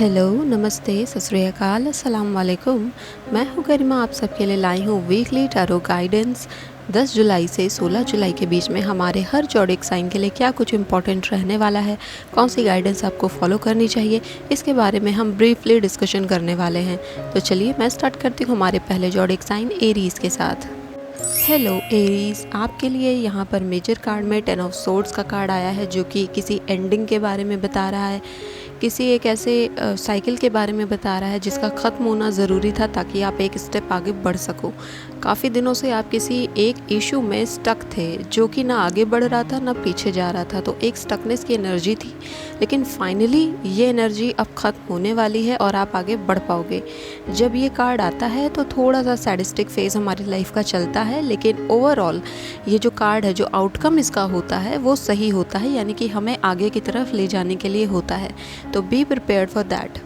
Hello, नमस्ते, सत श्री अकाल, अस्सलाम वालेकुम। मैं हूँ गरिमा, आप सबके लिए लाई हूँ वीकली टैरो गाइडेंस। 10 जुलाई से 16 जुलाई के बीच में हमारे हर ज़ोडिएक साइन के लिए क्या कुछ इम्पोर्टेंट रहने वाला है, कौन सी गाइडेंस आपको फॉलो करनी चाहिए, इसके बारे में हम ब्रीफली डिस्कशन करने वाले हैं। तो चलिए मैं स्टार्ट करती हूँ हमारे पहले ज़ोडिएक साइन एरीज़ के साथ। हेलो एरीज़, आपके लिए यहाँ पर मेजर कार्ड में 10 ऑफ सोर्ड्स का कार्ड आया है, जो कि किसी एंडिंग के बारे में बता रहा है, किसी एक ऐसे साइकिल के बारे में बता रहा है जिसका ख़त्म होना ज़रूरी था ताकि आप एक स्टेप आगे बढ़ सको। काफ़ी दिनों से आप किसी एक इशू में स्टक थे, जो कि ना आगे बढ़ रहा था ना पीछे जा रहा था, तो एक स्टकनेस की एनर्जी थी। लेकिन फाइनली ये एनर्जी अब ख़त्म होने वाली है और आप आगे बढ़ पाओगे। जब ये कार्ड आता है तो थोड़ा सा सैडिस्टिक फेज़ हमारी लाइफ का चलता है, लेकिन ओवरऑल ये जो कार्ड है, जो आउटकम इसका होता है वो सही होता है, यानी कि हमें आगे की तरफ ले जाने के लिए होता है। तो बी प्रिपेयर्ड फॉर दैट।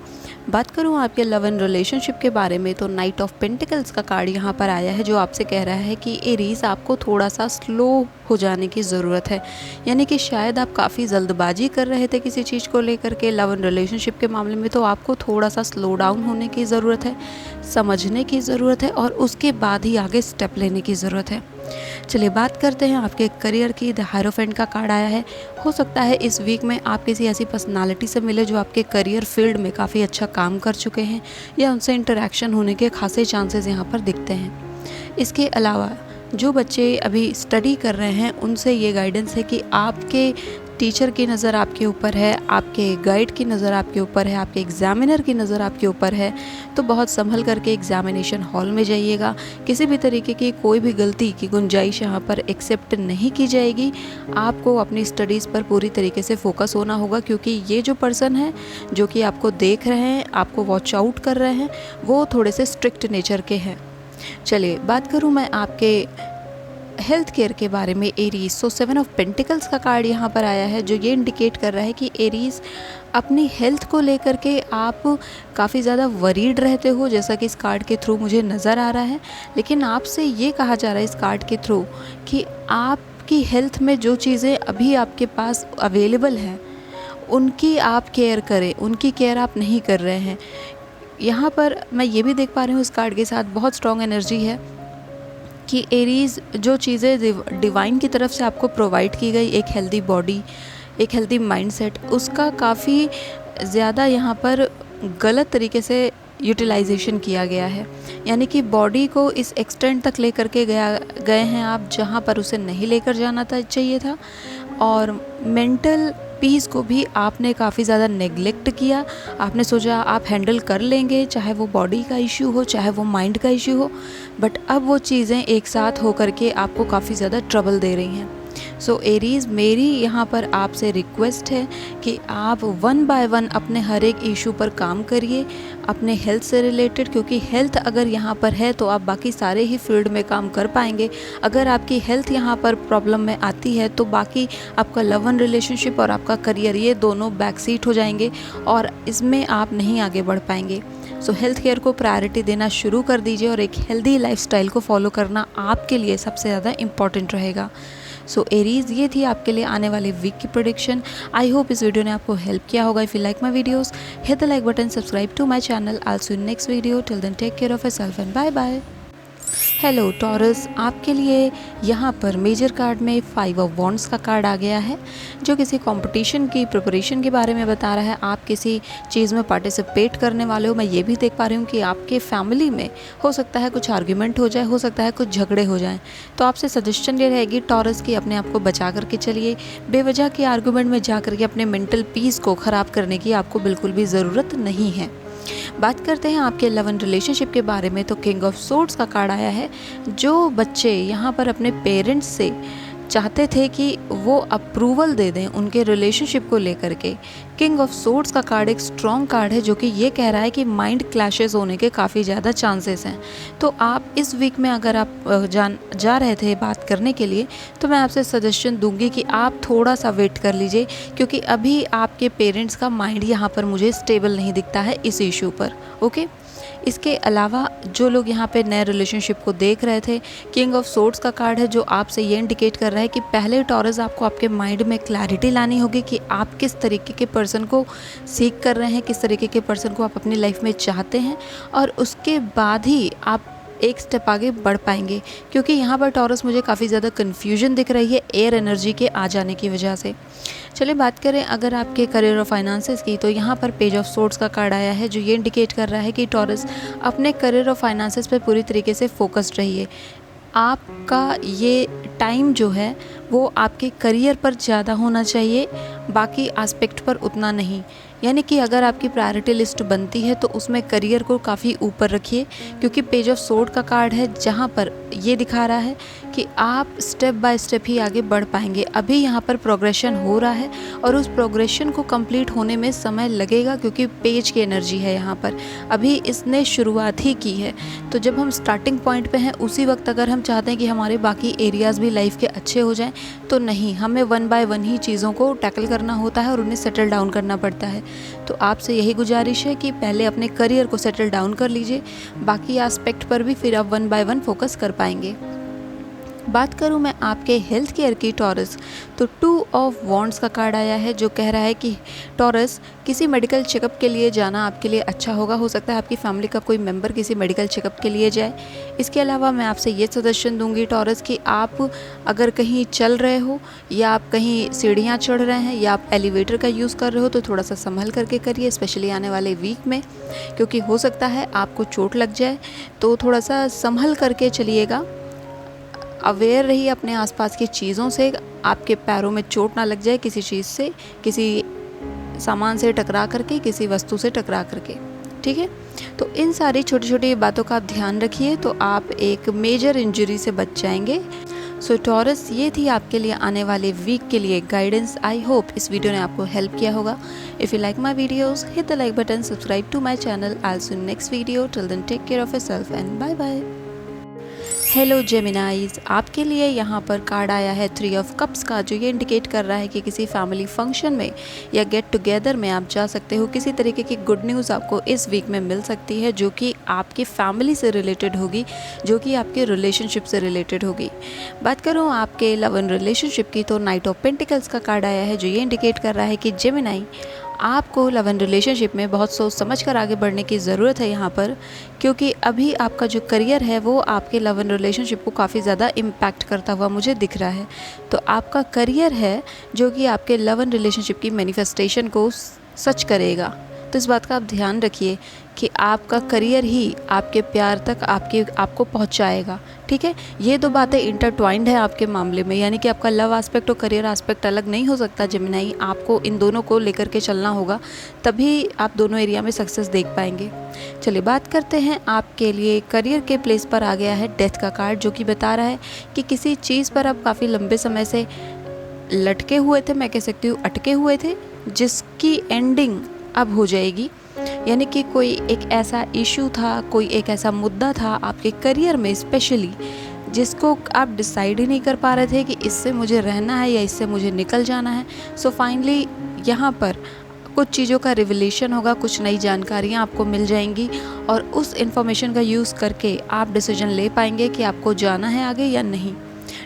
बात करूँ आपके लव एंड रिलेशनशिप के बारे में, तो नाइट ऑफ पेंटिकल्स का कार्ड यहाँ पर आया है, जो आपसे कह रहा है कि एरीज़ आपको थोड़ा सा स्लो हो जाने की ज़रूरत है। यानी कि शायद आप काफ़ी जल्दबाजी कर रहे थे किसी चीज़ को लेकर के लव एंड रिलेशनशिप के मामले में, तो आपको थोड़ा सा स्लो डाउन होने की ज़रूरत है, समझने की ज़रूरत है और उसके बाद ही आगे स्टेप लेने की ज़रूरत है। चलिए बात करते हैं आपके करियर की। द हायरोफेंट का कार्ड आया है। हो सकता है इस वीक में आप किसी ऐसी पर्सनालिटी से मिले जो आपके करियर फील्ड में काफ़ी अच्छा काम कर चुके हैं, या उनसे इंटरेक्शन होने के खासे चांसेस यहाँ पर दिखते हैं। इसके अलावा जो बच्चे अभी स्टडी कर रहे हैं उनसे ये गाइडेंस है कि आपके टीचर की नज़र आपके ऊपर है, आपके गाइड की नज़र आपके ऊपर है, आपके एग्ज़ामिनर की नज़र आपके ऊपर है। तो बहुत संभल करके एग्ज़ामिनेशन हॉल में जाइएगा। किसी भी तरीके की कोई भी गलती की गुंजाइश यहाँ पर एक्सेप्ट नहीं की जाएगी। आपको अपनी स्टडीज़ पर पूरी तरीके से फोकस होना होगा, क्योंकि ये जो पर्सन है जो कि आपको देख रहे हैं, आपको वॉच आउट कर रहे हैं, वो थोड़े से स्ट्रिक्ट नेचर के हैं। चलिए बात करूँ मैं आपके हेल्थ केयर के बारे में एरीज़। सो 7 ऑफ पेंटिकल्स का कार्ड यहाँ पर आया है, जो ये इंडिकेट कर रहा है कि एरीज़ अपनी हेल्थ को लेकर के आप काफ़ी ज़्यादा वरीड रहते हो, जैसा कि इस कार्ड के थ्रू मुझे नज़र आ रहा है। लेकिन आपसे ये कहा जा रहा है इस कार्ड के थ्रू कि आपकी हेल्थ में जो चीज़ें अभी आपके पास अवेलेबल हैं उनकी आप केयर करें, उनकी केयर आप नहीं कर रहे हैं। यहाँ पर मैं ये भी देख पा रही हूँ इस कार्ड के साथ बहुत स्ट्रॉन्ग एनर्जी है कि एरीज़ जो चीज़ें डिवाइन की तरफ से आपको प्रोवाइड की गई, एक हेल्दी बॉडी, एक हेल्दी माइंडसेट, उसका काफ़ी ज़्यादा यहाँ पर गलत तरीके से यूटिलाइजेशन किया गया है। यानी कि बॉडी को इस एक्सटेंट तक लेकर के गए हैं आप जहाँ पर उसे नहीं लेकर जाना चाहिए था, और मेंटल पीस को भी आपने काफ़ी ज़्यादा नेग्लेक्ट किया। आपने सोचा आप हैंडल कर लेंगे, चाहे वो बॉडी का इशू हो चाहे वो माइंड का इशू हो, बट अब वो चीज़ें एक साथ होकर के आपको काफ़ी ज़्यादा ट्रबल दे रही हैं। सो एरीज़, मेरी यहाँ पर आपसे रिक्वेस्ट है कि आप वन बाय वन अपने हर एक इशू पर काम करिए, अपने हेल्थ से रिलेटेड, क्योंकि हेल्थ अगर यहाँ पर है तो आप बाकी सारे ही फील्ड में काम कर पाएंगे। अगर आपकी हेल्थ यहाँ पर प्रॉब्लम में आती है तो बाकी आपका लव एंड रिलेशनशिप और आपका करियर, ये दोनों बैक सीट हो जाएंगे और इसमें आप नहीं आगे बढ़ पाएंगे। सो हेल्थ केयर को प्रायोरिटी देना शुरू कर दीजिए और एक हेल्दी लाइफस्टाइल को फॉलो करना आपके लिए सबसे ज़्यादा इम्पॉर्टेंट रहेगा। सो एरीज़, ये थी आपके लिए आने वाले वीक की प्रेडिक्शन। आई होप इस वीडियो ने आपको हेल्प किया होगा। If you like my videos, hit the like button, subscribe to my channel. I will see you next video. Till then take care of yourself and bye bye. Hello Taurus, आपके लिए यहाँ पर major card में 5 of wands का card आ गया है, जो किसी कंपटीशन की प्रिपरेशन के बारे में बता रहा है। आप किसी चीज़ में पार्टिसिपेट करने वाले हो। मैं ये भी देख पा रही हूँ कि आपके फैमिली में हो सकता है कुछ आर्ग्यूमेंट हो जाए, हो सकता है कुछ झगड़े हो जाएं। तो आपसे सजेशन ये रहेगी टॉरस की, अपने आप को बचा करके चलिए। बेवजह के आर्ग्यूमेंट में जा करके अपने मेंटल पीस को ख़राब करने की आपको बिल्कुल भी ज़रूरत नहीं है। बात करते हैं आपके लव एंड रिलेशनशिप के बारे में, तो किंग ऑफ सोर्ड्स का कार्ड आया है। जो बच्चे यहाँ पर अपने पेरेंट्स से चाहते थे कि वो अप्रूवल दे दें उनके रिलेशनशिप को लेकर के, किंग ऑफ सोर्ड्स का कार्ड एक स्ट्रॉन्ग कार्ड है, जो कि ये कह रहा है कि माइंड क्लैशेस होने के काफ़ी ज़्यादा चांसेस हैं। तो आप इस वीक में अगर आप जा रहे थे बात करने के लिए, तो मैं आपसे सजेशन दूंगी कि आप थोड़ा सा वेट कर लीजिए, क्योंकि अभी आपके पेरेंट्स का माइंड यहाँ पर मुझे स्टेबल नहीं दिखता है इस इशू पर। ओके, इसके अलावा जो लोग यहाँ पे नए रिलेशनशिप को देख रहे थे, किंग ऑफ सोर्ड्स का कार्ड है जो आपसे ये इंडिकेट कर रहा है कि पहले टॉरस आपको आपके माइंड में क्लैरिटी लानी होगी कि आप किस तरीके के पर्सन को सीख कर रहे हैं, किस तरीके के पर्सन को आप अपनी लाइफ में चाहते हैं, और उसके बाद ही आप एक स्टेप आगे बढ़ पाएंगे। क्योंकि यहाँ पर टॉरस मुझे काफ़ी ज़्यादा कन्फ्यूजन दिख रही है एयर एनर्जी के आ जाने की वजह से। चलिए बात करें अगर आपके करियर और फाइनेंसेस की, तो यहाँ पर पेज ऑफ सोर्ड्स का कार्ड आया है जो ये इंडिकेट कर रहा है कि टॉरस अपने करियर और फाइनेंसेस पर पूरी तरीके से फोकस्ड रहिए। आपका ये टाइम जो है वो आपके करियर पर ज़्यादा होना चाहिए, बाकी एस्पेक्ट पर उतना नहीं। यानी कि अगर आपकी प्रायोरिटी लिस्ट बनती है तो उसमें करियर को काफ़ी ऊपर रखिए, क्योंकि पेज ऑफ सोर्ड का कार्ड है जहाँ पर ये दिखा रहा है कि आप स्टेप बाय स्टेप ही आगे बढ़ पाएंगे। अभी यहाँ पर प्रोग्रेशन हो रहा है और उस प्रोग्रेशन को कंप्लीट होने में समय लगेगा, क्योंकि पेज की एनर्जी है यहाँ पर, अभी इसने शुरुआत ही की है। तो जब हम स्टार्टिंग पॉइंट पे हैं उसी वक्त अगर हम चाहते हैं कि हमारे बाकी एरियाज़ भी लाइफ के अच्छे हो जाएं, तो नहीं, हमें वन बाय वन ही चीज़ों को टैकल करना होता है और उन्हें सेटल डाउन करना पड़ता है। तो आपसे यही गुजारिश है कि पहले अपने करियर को सेटल डाउन कर लीजिए, बाकी एस्पेक्ट पर भी फिर आप वन बाय वन फोकस कर पाएंगे। बात करूं मैं आपके हेल्थ केयर की टॉरस, तो 2 ऑफ वॉन्ड्स का कार्ड आया है जो कह रहा है कि टॉरस किसी मेडिकल चेकअप के लिए जाना आपके लिए अच्छा होगा। हो सकता है आपकी फैमिली का कोई मेंबर किसी मेडिकल चेकअप के लिए जाए। इसके अलावा मैं आपसे ये सजेशन दूंगी टॉरस कि आप अगर कहीं चल रहे हो या आप कहीं सीढ़ियाँ चढ़ रहे हैं या आप एलिवेटर का यूज़ कर रहे हो तो थोड़ा सा संभल करके करिए, स्पेशली आने वाले वीक में, क्योंकि हो सकता है आपको चोट लग जाए। तो थोड़ा सा संभल करके चलिएगा, अवेयर रहिए अपने आसपास की चीज़ों से, आपके पैरों में चोट ना लग जाए किसी चीज़ से, किसी सामान से टकरा करके, किसी वस्तु से टकरा करके, ठीक है। तो इन सारी छोटी छोटी बातों का आप ध्यान रखिए तो आप एक मेजर इंजरी से बच जाएंगे। सो टॉरस, ये थी आपके लिए आने वाले वीक के लिए गाइडेंस। आई होप इस वीडियो ने आपको हेल्प किया होगा। If you like my videos, hit the like button, subscribe to my channel. I will see you next video. Till then take care of yourself and bye bye. Hello Geminis, आपके लिए यहाँ पर card आया है 3 of cups का, जो ये indicate कर रहा है कि किसी फैमिली फंक्शन में या गेट टुगेदर में आप जा सकते हो। किसी तरीके की गुड न्यूज़ आपको इस वीक में मिल सकती है जो कि आपकी फैमिली से रिलेटेड होगी, जो कि आपके रिलेशनशिप से रिलेटेड होगी। बात करूँ आपके लव एंड रिलेशनशिप की, तो नाइट ऑफ पेंटिकल्स का कार्ड आया है जो ये इंडिकेट कर रहा है कि जेमिनाई, आपको लव एंड रिलेशनशिप में बहुत सोच समझ कर आगे बढ़ने की ज़रूरत है यहाँ पर, क्योंकि अभी आपका जो करियर है वो आपके लव एंड रिलेशनशिप को काफ़ी ज़्यादा इम्पैक्ट करता हुआ मुझे दिख रहा है। तो आपका करियर है जो कि आपके लव एंड रिलेशनशिप की मैनिफेस्टेशन को सच करेगा। तो इस बात का आप ध्यान रखिए कि आपका करियर ही आपके प्यार तक आपको पहुंचाएगा, ठीक है। ये दो बातें इंटरट्वाइंड है आपके मामले में, यानी कि आपका लव एस्पेक्ट और करियर एस्पेक्ट अलग नहीं हो सकता जेमिनाई। आपको इन दोनों को लेकर के चलना होगा, तभी आप दोनों एरिया में सक्सेस देख पाएंगे। चलिए बात करते हैं आपके लिए करियर के प्लेस पर आ गया है डेथ का कार्ड, जो कि बता रहा है कि किसी चीज़ पर आप काफ़ी लंबे समय से लटके हुए थे, मैं कह सकती हूँ अटके हुए थे, जिसकी एंडिंग अब हो जाएगी। यानी कि कोई एक ऐसा इशू था, कोई एक ऐसा मुद्दा था आपके करियर में स्पेशली, जिसको आप डिसाइड ही नहीं कर पा रहे थे कि इससे मुझे रहना है या इससे मुझे निकल जाना है। सो फाइनली यहाँ पर कुछ चीज़ों का रिविलेशन होगा, कुछ नई जानकारियाँ आपको मिल जाएंगी और उस इन्फॉर्मेशन का यूज़ करके आप डिसीजन ले पाएंगे कि आपको जाना है आगे या नहीं।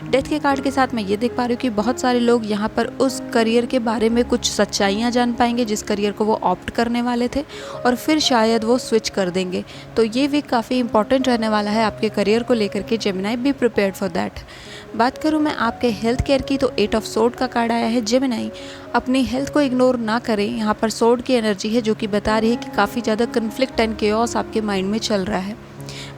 डेथ के कार्ड के साथ मैं ये देख पा रही हूँ कि बहुत सारे लोग यहाँ पर उस करियर के बारे में कुछ सच्चाइयाँ जान पाएंगे जिस करियर को वो ऑप्ट करने वाले थे, और फिर शायद वो स्विच कर देंगे। तो ये वीक काफ़ी इंपॉर्टेंट रहने वाला है आपके करियर को लेकर के Gemini, B prepared for that. बात करूँ मैं आपके हेल्थ केयर की, तो 8 ऑफ सोर्ड का कार्ड आया है। जेमिनाई, अपनी हेल्थ को इग्नोर ना करें। यहाँ पर सोर्ड की एनर्जी है जो कि बता रही है कि काफ़ी ज़्यादा कन्फ्लिक्ट एंड केओस आपके माइंड में चल रहा है।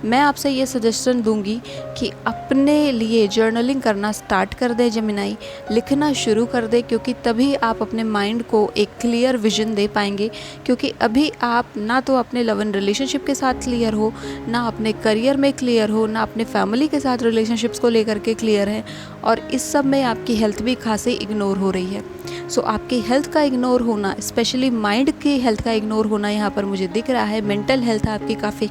मैं आपसे ये सजेशन दूंगी कि अपने लिए जर्नलिंग करना स्टार्ट कर दे जेमिनाई, लिखना शुरू कर दे, क्योंकि तभी आप अपने माइंड को एक क्लियर विजन दे पाएंगे। क्योंकि अभी आप ना तो अपने लव एंड रिलेशनशिप के साथ क्लियर हो, ना अपने करियर में क्लियर हो, ना अपने फैमिली के साथ रिलेशनशिप्स को लेकर के क्लियर है, और इस सब में आपकी हेल्थ भी खासी इग्नोर हो रही है। सो आपकी हेल्थ का इग्नोर होना, स्पेशली माइंड की हेल्थ का इग्नोर होना यहाँ पर मुझे दिख रहा है। मेंटल हेल्थ आपकी काफ़ी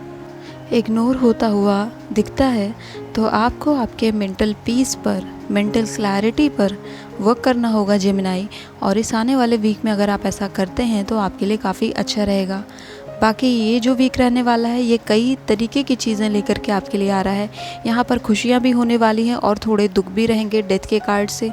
इग्नोर होता हुआ दिखता है। तो आपको आपके मेंटल पीस पर, मेंटल क्लैरिटी पर वर्क करना होगा जेमिनाई, और इस आने वाले वीक में अगर आप ऐसा करते हैं तो आपके लिए काफ़ी अच्छा रहेगा। बाकी ये जो वीक रहने वाला है ये कई तरीके की चीज़ें लेकर के आपके लिए आ रहा है। यहाँ पर खुशियाँ भी होने वाली हैं और थोड़े दुख भी रहेंगे डेथ के कार्ड से।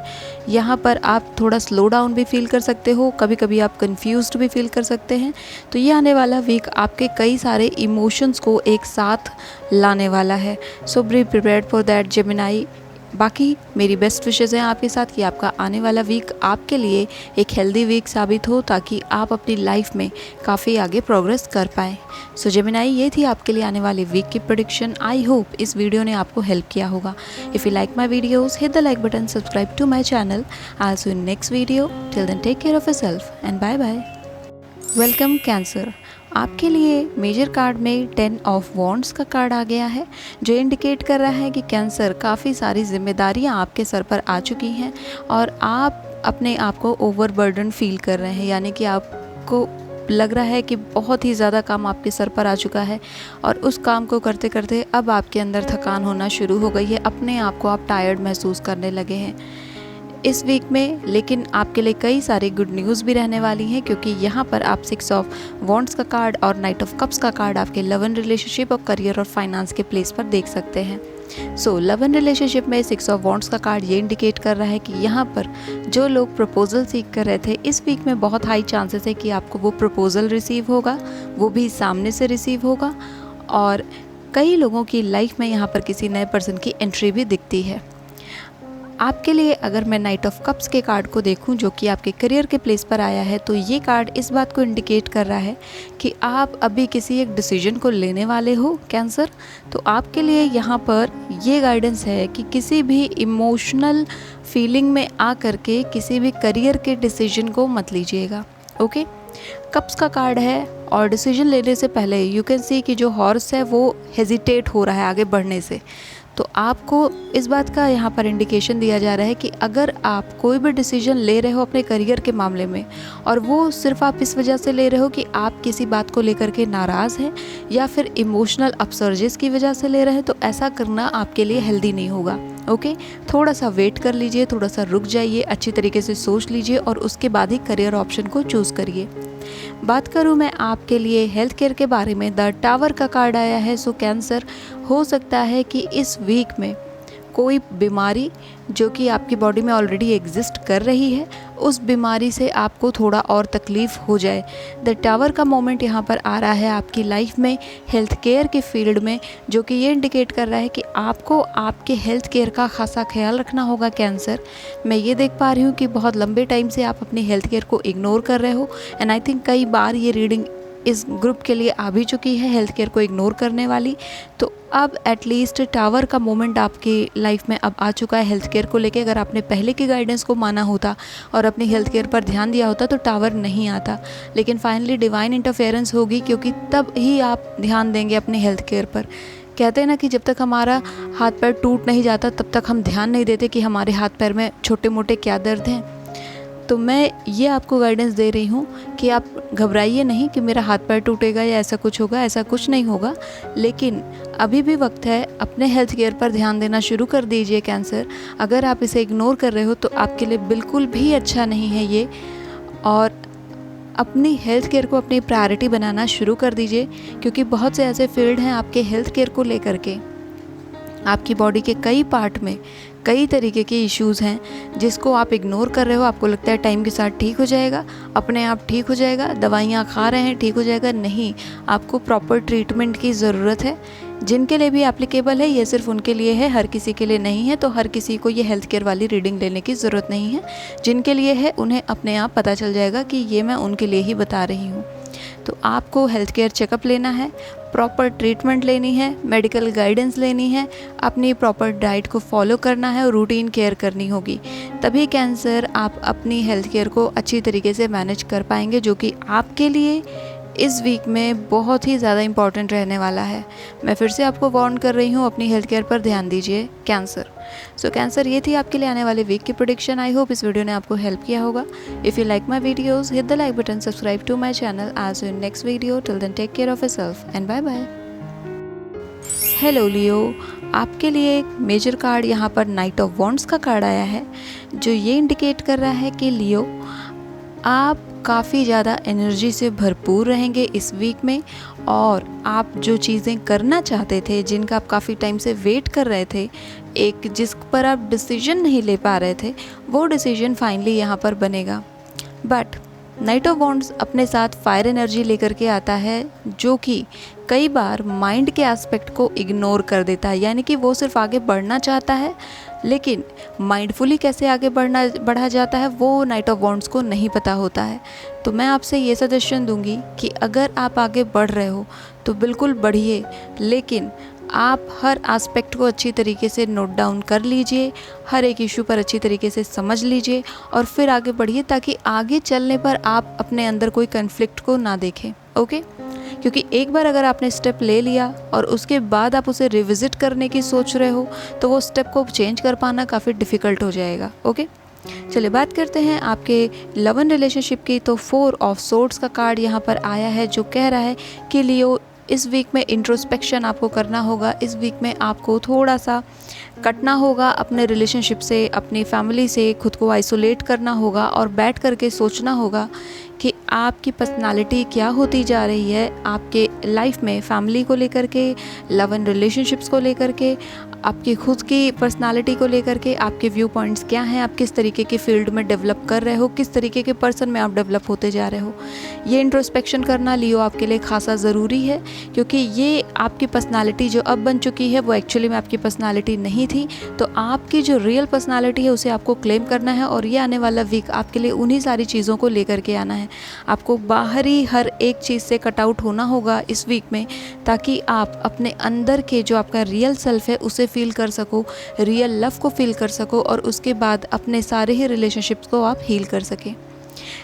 यहाँ पर आप थोड़ा स्लो डाउन भी फील कर सकते हो, कभी कभी आप कंफ्यूज्ड भी फील कर सकते हैं। तो ये आने वाला वीक आपके कई सारे इमोशंस को एक साथ लाने वाला है। So be prepared for that Gemini. बाकी मेरी बेस्ट विशेज़ हैं आपके साथ कि आपका आने वाला वीक आपके लिए एक हेल्दी वीक साबित हो, ताकि आप अपनी लाइफ में काफ़ी आगे प्रोग्रेस कर पाएँ। सो जेमिनाई, ये थी आपके लिए आने वाले वीक की प्रेडिक्शन। आई होप इस वीडियो ने आपको हेल्प किया होगा। If you like my videos, hit the like button, subscribe to my channel. I will see you in next video. Till then take care of yourself and bye bye. Welcome Cancer. आपके लिए major card में 10 of wands का card आ गया है, जो indicate कर रहा है कि कैंसर काफ़ी सारी जिम्मेदारियां आपके सर पर आ चुकी हैं और आप अपने आप को ओवरबर्डन फील कर रहे हैं। यानी कि आपको लग रहा है कि बहुत ही ज़्यादा काम आपके सर पर आ चुका है और उस काम को करते करते अब आपके अंदर थकान होना शुरू हो गई है। अपने आप को आप टायर्ड महसूस करने लगे हैं इस वीक में। लेकिन आपके लिए कई सारी गुड न्यूज़ भी रहने वाली हैं, क्योंकि यहाँ पर आप 6 ऑफ वॉन्ड्स का कार्ड और नाइट ऑफ कप्स का कार्ड आपके लव एंड रिलेशनशिप और करियर और फाइनेंस के प्लेस पर देख सकते हैं। सो लव एंड रिलेशनशिप में 6 ऑफ वॉन्ड्स का कार्ड ये इंडिकेट कर रहा है कि यहाँ पर जो लोग प्रपोजल सीख कर रहे थे, इस वीक में बहुत हाई चांसेस है कि आपको वो प्रपोजल रिसीव होगा, वो भी सामने से रिसीव होगा। और कई लोगों की लाइफ में यहाँ पर किसी नए पर्सन की एंट्री भी दिखती है। आपके लिए अगर मैं नाइट ऑफ कप्स के कार्ड को देखूं, जो कि आपके करियर के प्लेस पर आया है, तो ये कार्ड इस बात को इंडिकेट कर रहा है कि आप अभी किसी एक डिसीजन को लेने वाले हो कैंसर। तो आपके लिए यहाँ पर ये गाइडेंस है कि किसी भी इमोशनल फीलिंग में आ करके किसी भी करियर के डिसीजन को मत लीजिएगा। ओके, कप्स का कार्ड है और डिसीजन लेने से पहले यू कैन सी कि जो हॉर्स है वो हेजिटेट हो रहा है आगे बढ़ने से। तो आपको इस बात का यहाँ पर इंडिकेशन दिया जा रहा है कि अगर आप कोई भी डिसीजन ले रहे हो अपने करियर के मामले में, और वो सिर्फ आप इस वजह से ले रहे हो कि आप किसी बात को लेकर के नाराज़ हैं या फिर इमोशनल अपसर्जेस की वजह से ले रहे हैं, तो ऐसा करना आपके लिए हेल्दी नहीं होगा। ओके, थोड़ा सा वेट कर लीजिए, थोड़ा सा रुक जाइए, अच्छी तरीके से सोच लीजिए और उसके बाद ही करियर ऑप्शन को चूज़ करिए। बात करूं मैं आपके लिए हेल्थ केयर के बारे में, द टावर का कार्ड आया है। सो कैंसर, हो सकता है कि इस वीक में कोई बीमारी जो कि आपकी बॉडी में ऑलरेडी एग्जिस्ट कर रही है, उस बीमारी से आपको थोड़ा और तकलीफ़ हो जाए। द टावर का मोमेंट यहाँ पर आ रहा है आपकी लाइफ में हेल्थ केयर के फील्ड में, जो कि ये इंडिकेट कर रहा है कि आपको आपके हेल्थ केयर का खासा ख्याल रखना होगा कैंसर। मैं ये देख पा रही हूँ कि बहुत लंबे टाइम से आप अपनी हेल्थ केयर को इग्नोर कर रहे हो, एंड आई थिंक कई बार ये रीडिंग इस ग्रुप के लिए आ भी चुकी है, हेल्थ केयर को इग्नोर करने वाली। तो अब एटलीस्ट टावर का मोमेंट आपकी लाइफ में अब आ चुका है हेल्थ केयर को लेके। अगर आपने पहले की गाइडेंस को माना होता और अपनी हेल्थ केयर पर ध्यान दिया होता तो टावर नहीं आता, लेकिन फाइनली डिवाइन इंटरफेरेंस होगी, क्योंकि तब ही आप ध्यान देंगे अपनी हेल्थ केयर पर। कहते हैं ना कि जब तक हमारा हाथ पैर टूट नहीं जाता तब तक हम ध्यान नहीं देते कि हमारे हाथ पैर में छोटे मोटे क्या दर्द हैं। तो मैं ये आपको गाइडेंस दे रही हूँ कि आप घबराइए नहीं कि मेरा हाथ पैर टूटेगा या ऐसा कुछ होगा, ऐसा कुछ नहीं होगा। लेकिन अभी भी वक्त है, अपने हेल्थ केयर पर ध्यान देना शुरू कर दीजिए कैंसर। अगर आप इसे इग्नोर कर रहे हो तो आपके लिए बिल्कुल भी अच्छा नहीं है ये, और अपनी हेल्थ केयर को अपनी प्रायोरिटी बनाना शुरू कर दीजिए, क्योंकि बहुत से ऐसे फील्ड हैं आपके हेल्थ केयर को लेकर के, आपकी बॉडी के कई पार्ट में कई तरीके के इश्यूज़ हैं जिसको आप इग्नोर कर रहे हो। आपको लगता है टाइम के साथ ठीक हो जाएगा, अपने आप ठीक हो जाएगा, दवाइयाँ खा रहे हैं ठीक हो जाएगा। नहीं, आपको प्रॉपर ट्रीटमेंट की ज़रूरत है। जिनके लिए भी एप्लीकेबल है, ये सिर्फ उनके लिए है, हर किसी के लिए नहीं है। तो हर किसी को ये हेल्थ केयर वाली रीडिंग लेने की ज़रूरत नहीं है। जिनके लिए है उन्हें अपने आप पता चल जाएगा कि ये मैं उनके लिए ही बता रही हूँ। तो आपको हेल्थ केयर चेकअप लेना है, प्रॉपर ट्रीटमेंट लेनी है, मेडिकल गाइडेंस लेनी है, अपनी प्रॉपर डाइट को फॉलो करना है और रूटीन केयर करनी होगी। तभी कैंसर आप अपनी हेल्थ केयर को अच्छी तरीके से मैनेज कर पाएंगे, जो कि आपके लिए इस वीक में बहुत ही ज़्यादा इम्पॉर्टेंट रहने वाला है। मैं फिर से आपको वार्न कर रही हूँ, अपनी हेल्थ केयर पर ध्यान दीजिए कैंसर। सो कैंसर, ये थी आपके लिए आने वाले वीक की प्रेडिक्शन। आई होप इस वीडियो ने आपको हेल्प किया होगा। If you like my videos, hit the like button, subscribe to my channel. आज in next video, till then take care of yourself and bye bye. Hello Leo, आपके लिए एक major card यहाँ पर नाइट ऑफ वॉन्ड्स का card आया है, जो ये इंडिकेट कर रहा है कि लियो, आप काफ़ी ज़्यादा एनर्जी से भरपूर रहेंगे इस वीक में, और आप जो चीज़ें करना चाहते थे, जिनका आप काफ़ी टाइम से वेट कर रहे थे, एक जिस पर आप डिसीजन नहीं ले पा रहे थे, वो डिसीजन फाइनली यहाँ पर बनेगा। बट नाइट ऑफ वॉन्ड्स अपने साथ फायर एनर्जी लेकर के आता है, जो कि कई बार माइंड के एस्पेक्ट को इग्नोर कर देता है। यानी कि वो सिर्फ आगे बढ़ना चाहता है, लेकिन माइंडफुली कैसे आगे बढ़ा जाता है वो नाइट ऑफ वॉन्ड्स को नहीं पता होता है। तो मैं आपसे ये सजेशन दूंगी कि अगर आप आगे बढ़ रहे हो तो बिल्कुल बढ़िए, लेकिन आप हर एस्पेक्ट को अच्छी तरीके से नोट डाउन कर लीजिए, हर एक इशू पर अच्छी तरीके से समझ लीजिए और फिर आगे बढ़िए, ताकि आगे चलने पर आप अपने अंदर कोई कन्फ्लिक्ट को ना देखें। ओके, क्योंकि एक बार अगर आपने स्टेप ले लिया और उसके बाद आप उसे रिविज़िट करने की सोच रहे हो, तो वो स्टेप को चेंज कर पाना काफ़ी डिफ़िकल्ट हो जाएगा। ओके, चलिए बात करते हैं आपके लव एंड रिलेशनशिप की। तो 4 ऑफ सोर्ड्स का कार्ड यहाँ पर आया है, जो कह रहा है कि लियो, इस वीक में इंट्रोस्पेक्शन आपको करना होगा। इस वीक में आपको थोड़ा सा कटना होगा अपने रिलेशनशिप से, अपनी फैमिली से, खुद को आइसोलेट करना होगा और बैठ करके सोचना होगा कि आपकी पर्सनालिटी क्या होती जा रही है आपके लाइफ में, फैमिली को लेकर के, लव एंड रिलेशनशिप्स को लेकर के, आपकी खुद की पर्सनालिटी को लेकर के, आपके व्यू पॉइंट्स क्या हैं, आप किस तरीके के फील्ड में डेवलप कर रहे हो, किस तरीके के पर्सन में आप डेवलप होते जा रहे हो। ये इंट्रोस्पेक्शन करना लियो आपके लिए खासा ज़रूरी है, क्योंकि ये आपकी पर्सनालिटी जो अब बन चुकी है वो एक्चुअली में आपकी पर्सनालिटी नहीं थी। तो आपकी जो रियल पर्सनालिटी है उसे आपको क्लेम करना है, और ये आने वाला वीक आपके लिए उन्हीं सारी चीज़ों को लेकर के आना है। आपको बाहरी हर एक चीज़ से कट आउट होना होगा इस वीक में, ताकि आप अपने अंदर के जो आपका रियल सेल्फ है उसे फील कर सको, रियल लव को फील कर सको, और उसके बाद अपने सारे ही रिलेशनशिप्स को आप हील कर सकें।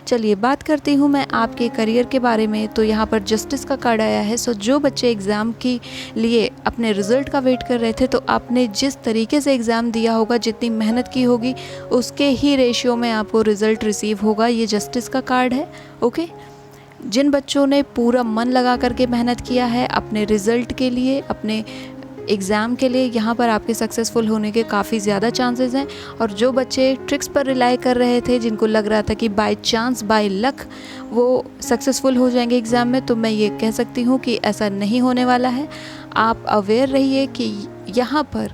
चलिए बात करती हूँ मैं आपके करियर के बारे में। तो यहाँ पर जस्टिस का कार्ड आया है। सो जो बच्चे एग्ज़ाम के लिए अपने रिज़ल्ट का वेट कर रहे थे, तो आपने जिस तरीके से एग्ज़ाम दिया होगा, जितनी मेहनत की होगी, उसके ही रेशियो में आपको रिज़ल्ट रिसीव होगा। ये जस्टिस का कार्ड है। ओके, जिन बच्चों ने पूरा मन लगा करके मेहनत किया है अपने रिज़ल्ट के लिए, अपने एग्ज़ाम के लिए, यहाँ पर आपके सक्सेसफुल होने के काफ़ी ज़्यादा चांसेस हैं। और जो बच्चे ट्रिक्स पर रिलाई कर रहे थे, जिनको लग रहा था कि बाय चांस, बाय लक वो सक्सेसफुल हो जाएंगे एग्ज़ाम में, तो मैं ये कह सकती हूँ कि ऐसा नहीं होने वाला है। आप अवेयर रहिए कि यहाँ पर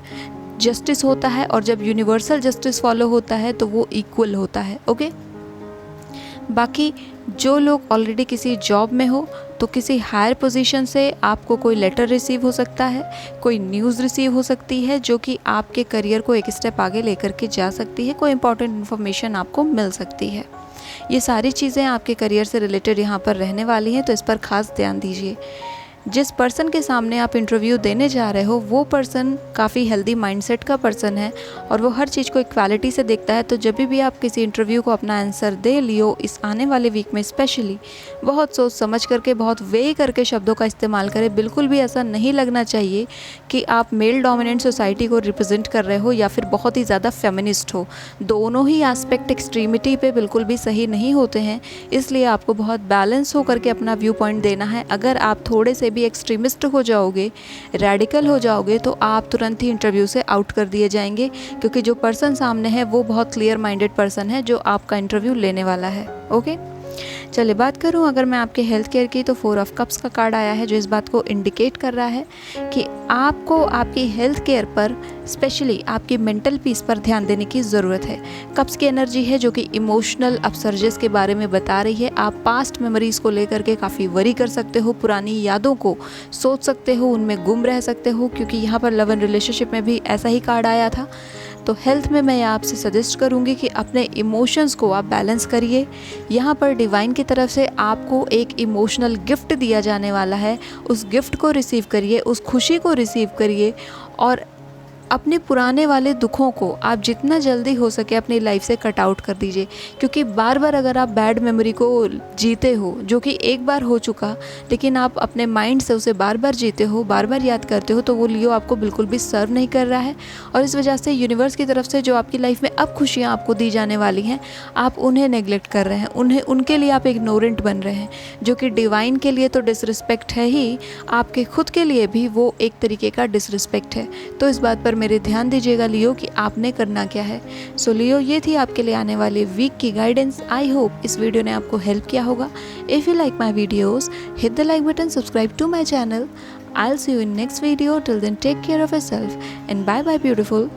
जस्टिस होता है, और जब यूनिवर्सल जस्टिस फॉलो होता है तो वो इक्वल होता है। ओके, बाकी जो लोग ऑलरेडी किसी जॉब में हो, तो किसी हायर पोजीशन से आपको कोई लेटर रिसीव हो सकता है, कोई न्यूज़ रिसीव हो सकती है, जो कि आपके करियर को एक स्टेप आगे लेकर के जा सकती है। कोई इंपॉर्टेंट इन्फॉर्मेशन आपको मिल सकती है। ये सारी चीज़ें आपके करियर से रिलेटेड यहाँ पर रहने वाली हैं, तो इस पर खास ध्यान दीजिए। जिस पर्सन के सामने आप इंटरव्यू देने जा रहे हो, वो पर्सन काफ़ी हेल्दी माइंडसेट का पर्सन है, और वो हर चीज़ को इक्वालिटी से देखता है। तो जब भी आप किसी इंटरव्यू को अपना आंसर दे लियो, इस आने वाले वीक में स्पेशली बहुत सोच समझ करके, बहुत वे करके शब्दों का इस्तेमाल करें। बिल्कुल भी ऐसा नहीं लगना चाहिए कि आप मेल डोमिनेंट सोसाइटी को रिप्रेजेंट कर रहे हो या फिर बहुत ही ज़्यादा फेमिनिस्ट हो। दोनों ही एस्पेक्ट एक्सट्रीमिटी पे बिल्कुल भी सही नहीं होते हैं, इसलिए आपको बहुत बैलेंस हो करके अपना व्यू पॉइंट देना है। अगर आप थोड़े से भी एक्सट्रीमिस्ट हो जाओगे, रेडिकल हो जाओगे, तो आप तुरंत ही इंटरव्यू से आउट कर दिए जाएंगे, क्योंकि जो पर्सन सामने है वो बहुत क्लियर माइंडेड पर्सन है जो आपका इंटरव्यू लेने वाला है। ओके, चलिए बात करूं अगर मैं आपके हेल्थ केयर की, तो 4 ऑफ कप्स का कार्ड आया है, जो इस बात को इंडिकेट कर रहा है कि आपको आपकी हेल्थ केयर पर, स्पेशली आपकी मेंटल पीस पर ध्यान देने की ज़रूरत है। कप्स की एनर्जी है जो कि इमोशनल अपसर्जेस के बारे में बता रही है। आप पास्ट मेमोरीज़ को लेकर के काफ़ी वरी कर सकते हो, पुरानी यादों को सोच सकते हो, उनमें गुम रह सकते हो, क्योंकि यहाँ पर लव एंड रिलेशनशिप में भी ऐसा ही कार्ड आया था। तो हेल्थ में मैं आपसे सजेस्ट करूँगी कि अपने इमोशंस को आप बैलेंस करिए। यहाँ पर डिवाइन की तरफ से आपको एक इमोशनल गिफ्ट दिया जाने वाला है, उस गिफ्ट को रिसीव करिए, उस खुशी को रिसीव करिए, और अपने पुराने वाले दुखों को आप जितना जल्दी हो सके अपनी लाइफ से कट आउट कर दीजिए। क्योंकि बार बार अगर आप बैड मेमोरी को जीते हो, जो कि एक बार हो चुका, लेकिन आप अपने माइंड से उसे बार बार जीते हो, बार बार याद करते हो, तो वो लियो आपको बिल्कुल भी सर्व नहीं कर रहा है। और इस वजह से यूनिवर्स की तरफ से जो आपकी लाइफ में अब खुशियाँ आपको दी जाने वाली हैं, आप उन्हें नेग्लेक्ट कर रहे हैं, उनके लिए आप इग्नोरेंट बन रहे हैं, जो कि डिवाइन के लिए तो डिसरिस्पेक्ट है ही, आपके खुद के लिए भी वो एक तरीके का डिसरिस्पेक्ट है। तो इस बात पर मेरे ध्यान दीजिएगा लियो कि आपने करना क्या है। सो लियो, ये थी आपके लिए आने वाले वीक की गाइडेंस। आई होप इस वीडियो ने आपको हेल्प किया होगा। If you like my videos, hit the like button, subscribe to my channel. I'll see you in next video. Till then, take care of yourself and bye bye beautiful.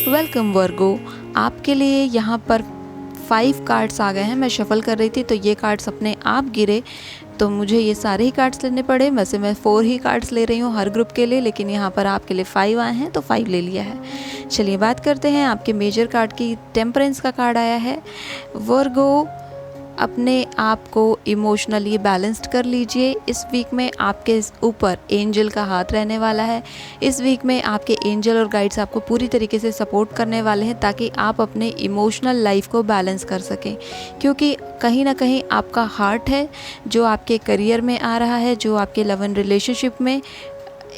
Welcome Virgo, आपके लिए यहाँ पर 5 cards आ गए हैं। मैं shuffle कर रही थी तो ये कार्ड्स अपने आप गिरे, तो मुझे ये सारे ही कार्ड्स लेने पड़े। वैसे मैं 4 ही कार्ड्स ले रही हूँ हर ग्रुप के लिए, लेकिन यहाँ पर आपके लिए 5 आए हैं तो 5 ले लिया है। चलिए बात करते हैं आपके मेजर कार्ड की। टेम्परेंस का कार्ड आया है। वर्गो, अपने आप को इमोशनली बैलेंस्ड कर लीजिए। इस वीक में आपके ऊपर एंजल का हाथ रहने वाला है। इस वीक में आपके एंजल और गाइड्स आपको पूरी तरीके से सपोर्ट करने वाले हैं ताकि आप अपने इमोशनल लाइफ को बैलेंस कर सकें, क्योंकि कहीं ना कहीं आपका हार्ट है जो आपके करियर में आ रहा है, जो आपके लव एंड रिलेशनशिप में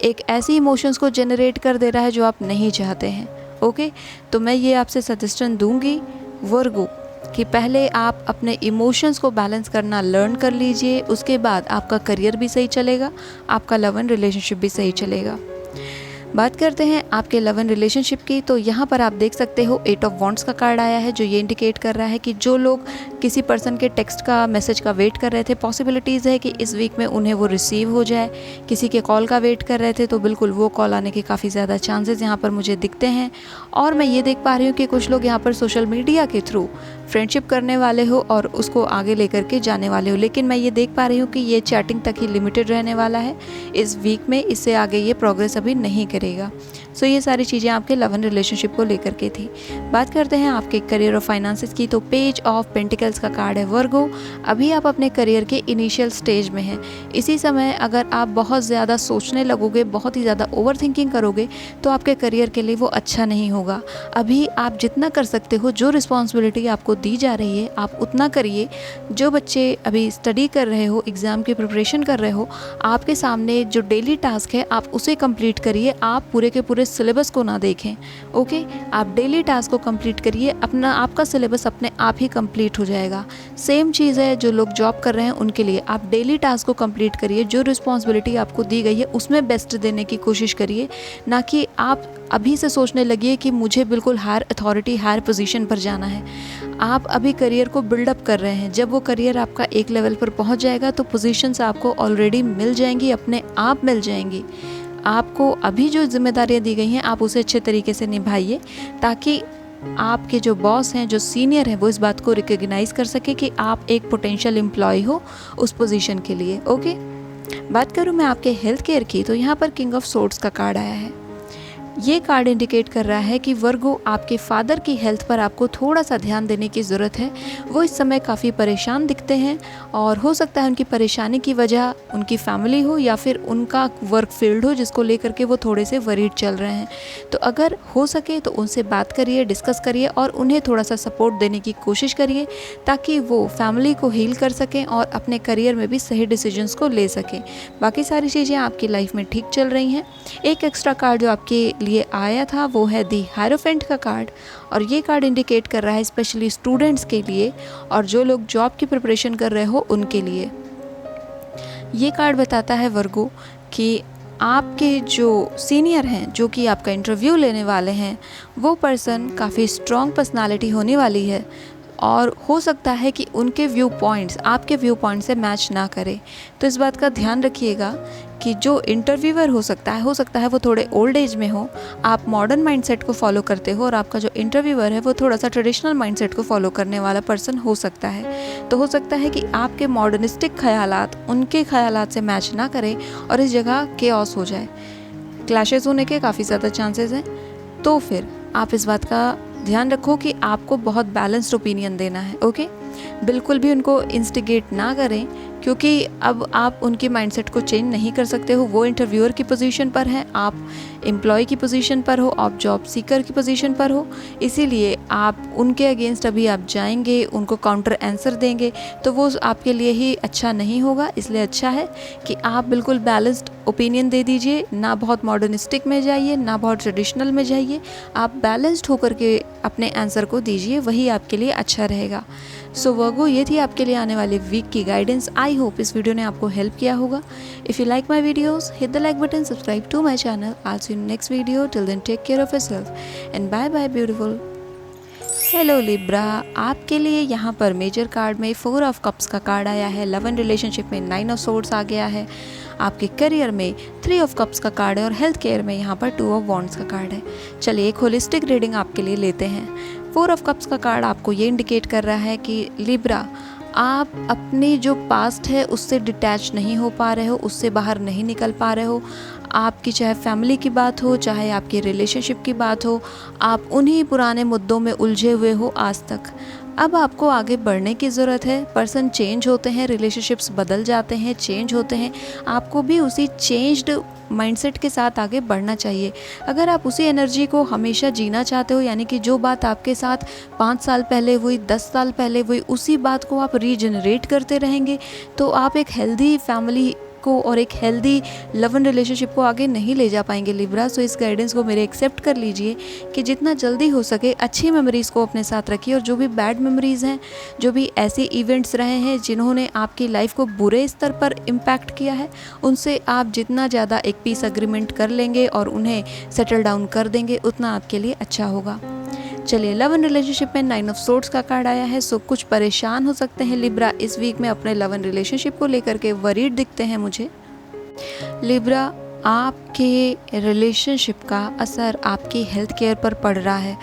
एक ऐसी इमोशंस को जनरेट कर दे रहा है जो आप नहीं चाहते हैं। ओके, तो मैं ये आपसे सजेशन दूंगी वर्गो कि पहले आप अपने इमोशंस को बैलेंस करना लर्न कर लीजिए, उसके बाद आपका करियर भी सही चलेगा, आपका लव एंड रिलेशनशिप भी सही चलेगा। बात करते हैं आपके लव एंड रिलेशनशिप की, तो यहाँ पर आप देख सकते हो 8 ऑफ वॉन्ड्स का कार्ड आया है, जो ये इंडिकेट कर रहा है कि जो लोग किसी पर्सन के टेक्स्ट का, मैसेज का वेट कर रहे थे, पॉसिबिलिटीज़ है कि इस वीक में उन्हें वो रिसीव हो जाए। किसी के कॉल का वेट कर रहे थे तो बिल्कुल वो कॉल आने के काफ़ी ज़्यादा चांसेस यहाँ पर मुझे दिखते हैं। और मैं ये देख पा रही हूँ कि कुछ लोग यहाँ पर सोशल मीडिया के थ्रू फ्रेंडशिप करने वाले हो और उसको आगे लेकर के जाने वाले हो, लेकिन मैं ये देख पा रही हूँ कि ये चैटिंग तक ही लिमिटेड रहने वाला है इस वीक में। इससे आगे ये प्रोग्रेस अभी नहीं करेगा। सो ये सारी चीज़ें आपके लव एंड रिलेशनशिप को लेकर के थी। बात करते हैं आपके करियर और फाइनेंसेस की, तो पेज ऑफ पेंटिकल्स का कार्ड है वर्गो। अभी आप अपने करियर के इनिशियल स्टेज में हैं। इसी समय अगर आप बहुत ज़्यादा सोचने लगोगे, बहुत ही ज़्यादा ओवर थिंकिंग करोगे, तो आपके करियर के लिए वो अच्छा नहीं होगा। अभी आप जितना कर सकते हो, जो रिस्पॉन्सिबिलिटी आपको दी जा रही है आप उतना करिए। जो बच्चे अभी स्टडी कर रहे हो, एग्ज़ाम की प्रिपरेशन कर रहे हो, आपके सामने जो डेली टास्क है आप उसे कंप्लीट करिए। आप पूरे के पूरे सिलेबस को ना देखें। ओके, आप डेली टास्क को कंप्लीट करिए, अपना आपका सिलेबस अपने आप ही कंप्लीट हो जाएगा। सेम चीज़ है जो लोग जॉब कर रहे हैं उनके लिए। आप डेली टास्क को कंप्लीट करिए, जो रिस्पॉन्सिबिलिटी आपको दी गई है उसमें बेस्ट देने की कोशिश करिए, ना कि आप अभी से सोचने लगिए कि मुझे बिल्कुल हायर अथॉरिटी, हायर पोजीशन पर जाना है। आप अभी करियर को बिल्डअप कर रहे हैं। जब वो करियर आपका एक लेवल पर पहुंच जाएगा तो पोजीशंस आपको ऑलरेडी मिल जाएंगी, अपने आप मिल जाएंगी। आपको अभी जो जिम्मेदारियां दी गई हैं आप उसे अच्छे तरीके से निभाइए, ताकि आपके जो बॉस हैं, जो सीनियर हैं, वो इस बात को रिकॉग्नाइज़ कर सके कि आप एक पोटेंशियल एम्प्लॉय हो उस पोजीशन के लिए। ओके, बात करूँ मैं आपके हेल्थ केयर की, तो यहाँ पर किंग ऑफ सोर्ड्स का कार्ड आया है। ये कार्ड इंडिकेट कर रहा है कि वर्गो, आपके फादर की हेल्थ पर आपको थोड़ा सा ध्यान देने की ज़रूरत है। वो इस समय काफ़ी परेशान दिखते हैं और हो सकता है उनकी परेशानी की वजह उनकी फैमिली हो या फिर उनका वर्क फील्ड हो, जिसको लेकर के वो थोड़े से वरीड चल रहे हैं। तो अगर हो सके तो उनसे बात करिए, डिस्कस करिए और उन्हें थोड़ा सा सपोर्ट देने की कोशिश करिए, ताकि वो फैमिली को हील कर सकें और अपने करियर में भी सही डिसीजंस को ले सकें। बाकी सारी चीज़ें आपकी लाइफ में ठीक चल रही हैं। एक एक्स्ट्रा कार्ड जो आपके लिए आया था वो है दी हायरोफेंट का कार्ड, और ये कार्ड इंडिकेट कर रहा है स्पेशली स्टूडेंट्स के लिए और जो लोग जॉब की प्रिपरेशन कर रहे हो उनके लिए। ये कार्ड बताता है वर्गो कि आपके जो सीनियर हैं, जो कि आपका इंटरव्यू लेने वाले हैं, वो पर्सन काफ़ी स्ट्रॉन्ग पर्सनालिटी होने वाली है और हो सकता है कि उनके व्यू पॉइंट्स आपके व्यू पॉइंट से मैच ना करें। तो इस बात का ध्यान रखिएगा कि जो इंटरव्यूअर हो सकता है वो थोड़े ओल्ड एज में हो, आप मॉडर्न माइंडसेट को फॉलो करते हो, और आपका जो इंटरव्यूअर है वो थोड़ा सा ट्रेडिशनल माइंडसेट को फॉलो करने वाला पर्सन हो सकता है। तो हो सकता है कि आपके मॉडर्निस्टिक ख्यालात उनके ख्यालात से मैच ना करें और इस जगह केओस हो जाए, क्लैशेस होने के काफ़ी ज़्यादा चांसेस हैं। तो फिर आप इस बात का ध्यान रखो कि आपको बहुत बैलेंस्ड ओपिनियन देना है। ओके, बिल्कुल भी उनको इंस्टिगेट ना करें, क्योंकि अब आप उनके माइंडसेट को चेंज नहीं कर सकते हो। वो इंटरव्यूअर की पोजीशन पर हैं, आप एम्प्लॉय की पोजीशन पर हो, आप जॉब सीकर की पोजीशन पर हो, इसीलिए आप उनके अगेंस्ट अभी आप जाएंगे, उनको काउंटर आंसर देंगे तो वो आपके लिए ही अच्छा नहीं होगा। इसलिए अच्छा है कि आप बिल्कुल बैलेंस्ड ओपिनियन दे दीजिए, ना बहुत मॉडर्निस्टिक में जाइए ना बहुत ट्रेडिशनल में जाइए, आप बैलेंस्ड होकर के अपने आंसर को दीजिए, वही आपके लिए अच्छा रहेगा। सो वर्गो, ये थी आपके लिए आने वाले वीक की गाइडेंस। आई होप इस वीडियो ने आपको हेल्प किया होगा। If you like my videos, hit the like button, subscribe to my channel. I see you next video. Till then take care of yourself and bye bye beautiful. Hello Libra, आपके लिए यहाँ पर major card में 4 of cups का card आया है। Love and relationship में 9 of swords आ गया है। आपके करियर में 3 ऑफ कप्स का कार्ड है और हेल्थ केयर में यहाँ पर 2 ऑफ वॉन्ड्स का कार्ड है। चलिए एक होलिस्टिक रीडिंग आपके लिए लेते हैं। 4 ऑफ कप्स का कार्ड आपको ये इंडिकेट कर रहा है कि लिब्रा, आप अपनी जो पास्ट है उससे डिटैच नहीं हो पा रहे हो, उससे बाहर नहीं निकल पा रहे हो। आपकी चाहे फैमिली की बात हो, चाहे आपकी रिलेशनशिप की बात हो, आप उन्हीं पुराने मुद्दों में उलझे हुए हो आज तक। अब आपको आगे बढ़ने की ज़रूरत है। पर्सन चेंज होते हैं, रिलेशनशिप्स बदल जाते हैं, चेंज होते हैं। आपको भी उसी चेंज्ड माइंडसेट के साथ आगे बढ़ना चाहिए। अगर आप उसी एनर्जी को हमेशा जीना चाहते हो, यानी कि जो बात आपके साथ 5 साल पहले हुई, 10 साल पहले हुई, उसी बात को आप रीजनरेट करते रहेंगे, तो आप एक हेल्दी फैमिली को और एक हेल्दी लव एंड रिलेशनशिप को आगे नहीं ले जा पाएंगे लिब्रा। सो इस गाइडेंस को मेरे एक्सेप्ट कर लीजिए कि जितना जल्दी हो सके अच्छी मेमोरीज़ को अपने साथ रखिए, और जो भी बैड मेमोरीज़ हैं, जो भी ऐसे इवेंट्स रहे हैं जिन्होंने आपकी लाइफ को बुरे स्तर पर इम्पैक्ट किया है, उनसे आप जितना ज़्यादा एक पीस एग्रीमेंट कर लेंगे और उन्हें सेटल डाउन कर देंगे, उतना आपके लिए अच्छा होगा। चलिए, लव एंड रिलेशनशिप में 9 ऑफ सोर्ड्स का कार्ड आया है। सो कुछ परेशान हो सकते हैं लिब्रा इस वीक में अपने लव एंड रिलेशनशिप को लेकर के, वरीड दिखते हैं मुझे। लिब्रा, आपके रिलेशनशिप का असर आपकी हेल्थ केयर पर पड़ रहा है।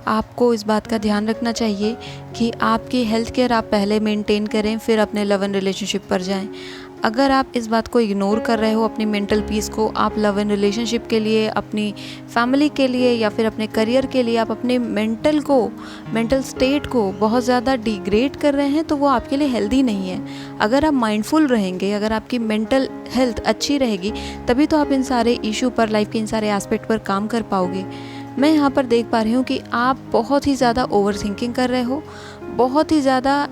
आपको इस बात का ध्यान रखना चाहिए कि आपकी हेल्थ केयर आप पहले मेंटेन करें, फिर अपने लव एंड रिलेशनशिप पर जाएं। अगर आप इस बात को इग्नोर कर रहे हो, अपनी मेंटल पीस को, आप लव एंड रिलेशनशिप के लिए, अपनी फैमिली के लिए या फिर अपने करियर के लिए आप अपने मेंटल स्टेट को बहुत ज़्यादा डिग्रेड कर रहे हैं, तो वो आपके लिए हेल्दी नहीं है। अगर आप माइंडफुल रहेंगे, अगर आपकी मेंटल हेल्थ अच्छी रहेगी, तभी तो आप इन सारे इशू पर, लाइफ के इन सारे एस्पेक्ट पर काम कर पाओगे। मैं यहाँ पर देख पा रही हूँ कि आप बहुत ही ज़्यादा ओवर थिंकिंग कर रहे हो, बहुत ही ज़्यादा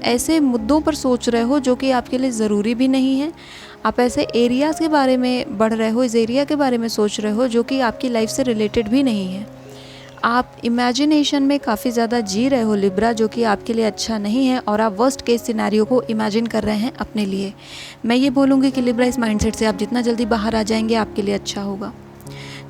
ऐसे मुद्दों पर सोच रहे हो जो कि आपके लिए ज़रूरी भी नहीं है। आप ऐसे एरियाज़ के बारे में बढ़ रहे हो, इस एरिया के बारे में सोच रहे हो जो कि आपकी लाइफ से रिलेटेड भी नहीं है। आप इमेजिनेशन में काफ़ी ज़्यादा जी रहे हो लिब्रा, जो कि आपके लिए अच्छा नहीं है, और आप वर्स्ट केस सिनेरियो को इमेजिन कर रहे हैं अपने लिए। मैं ये बोलूँगी कि लिब्रा, इस माइंडसेट से आप जितना जल्दी बाहर आ जाएंगे आपके लिए अच्छा होगा।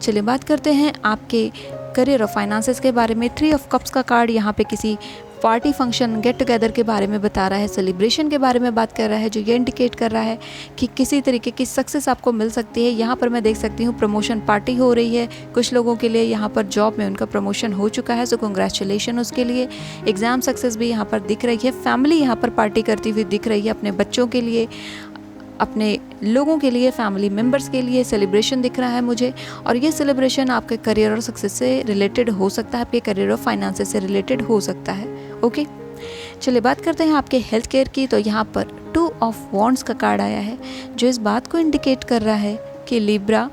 चलिए बात करते हैं आपके करियर और फाइनेंसेस के बारे में। 3 ऑफ कप्स का कार्ड यहाँ पे किसी पार्टी, फंक्शन, गेट टुगेदर के बारे में बता रहा है, सेलिब्रेशन के बारे में बात कर रहा है, जो ये इंडिकेट कर रहा है कि किसी तरीके की सक्सेस आपको मिल सकती है। यहाँ पर मैं देख सकती हूँ प्रमोशन पार्टी हो रही है। कुछ लोगों के लिए यहाँ पर जॉब में उनका प्रमोशन हो चुका है, सो कंग्रेचुलेशन उसके लिए। एग्ज़ाम सक्सेस भी यहाँ पर दिख रही है। फैमिली यहाँ पर पार्टी करती हुई दिख रही है, अपने बच्चों के लिए, अपने लोगों के लिए, फैमिली मेम्बर्स के लिए सेलिब्रेशन दिख रहा है मुझे। और ये सेलिब्रेशन आपके करियर और सक्सेस से रिलेटेड हो सकता है, आपके करियर और फाइनेंसेस से रिलेटेड हो सकता है। ओके, चलिए बात करते हैं आपके हेल्थ केयर की। तो यहाँ पर 2 ऑफ वॉन्ड्स का कार्ड आया है, जो इस बात को इंडिकेट कर रहा है कि लिब्रा,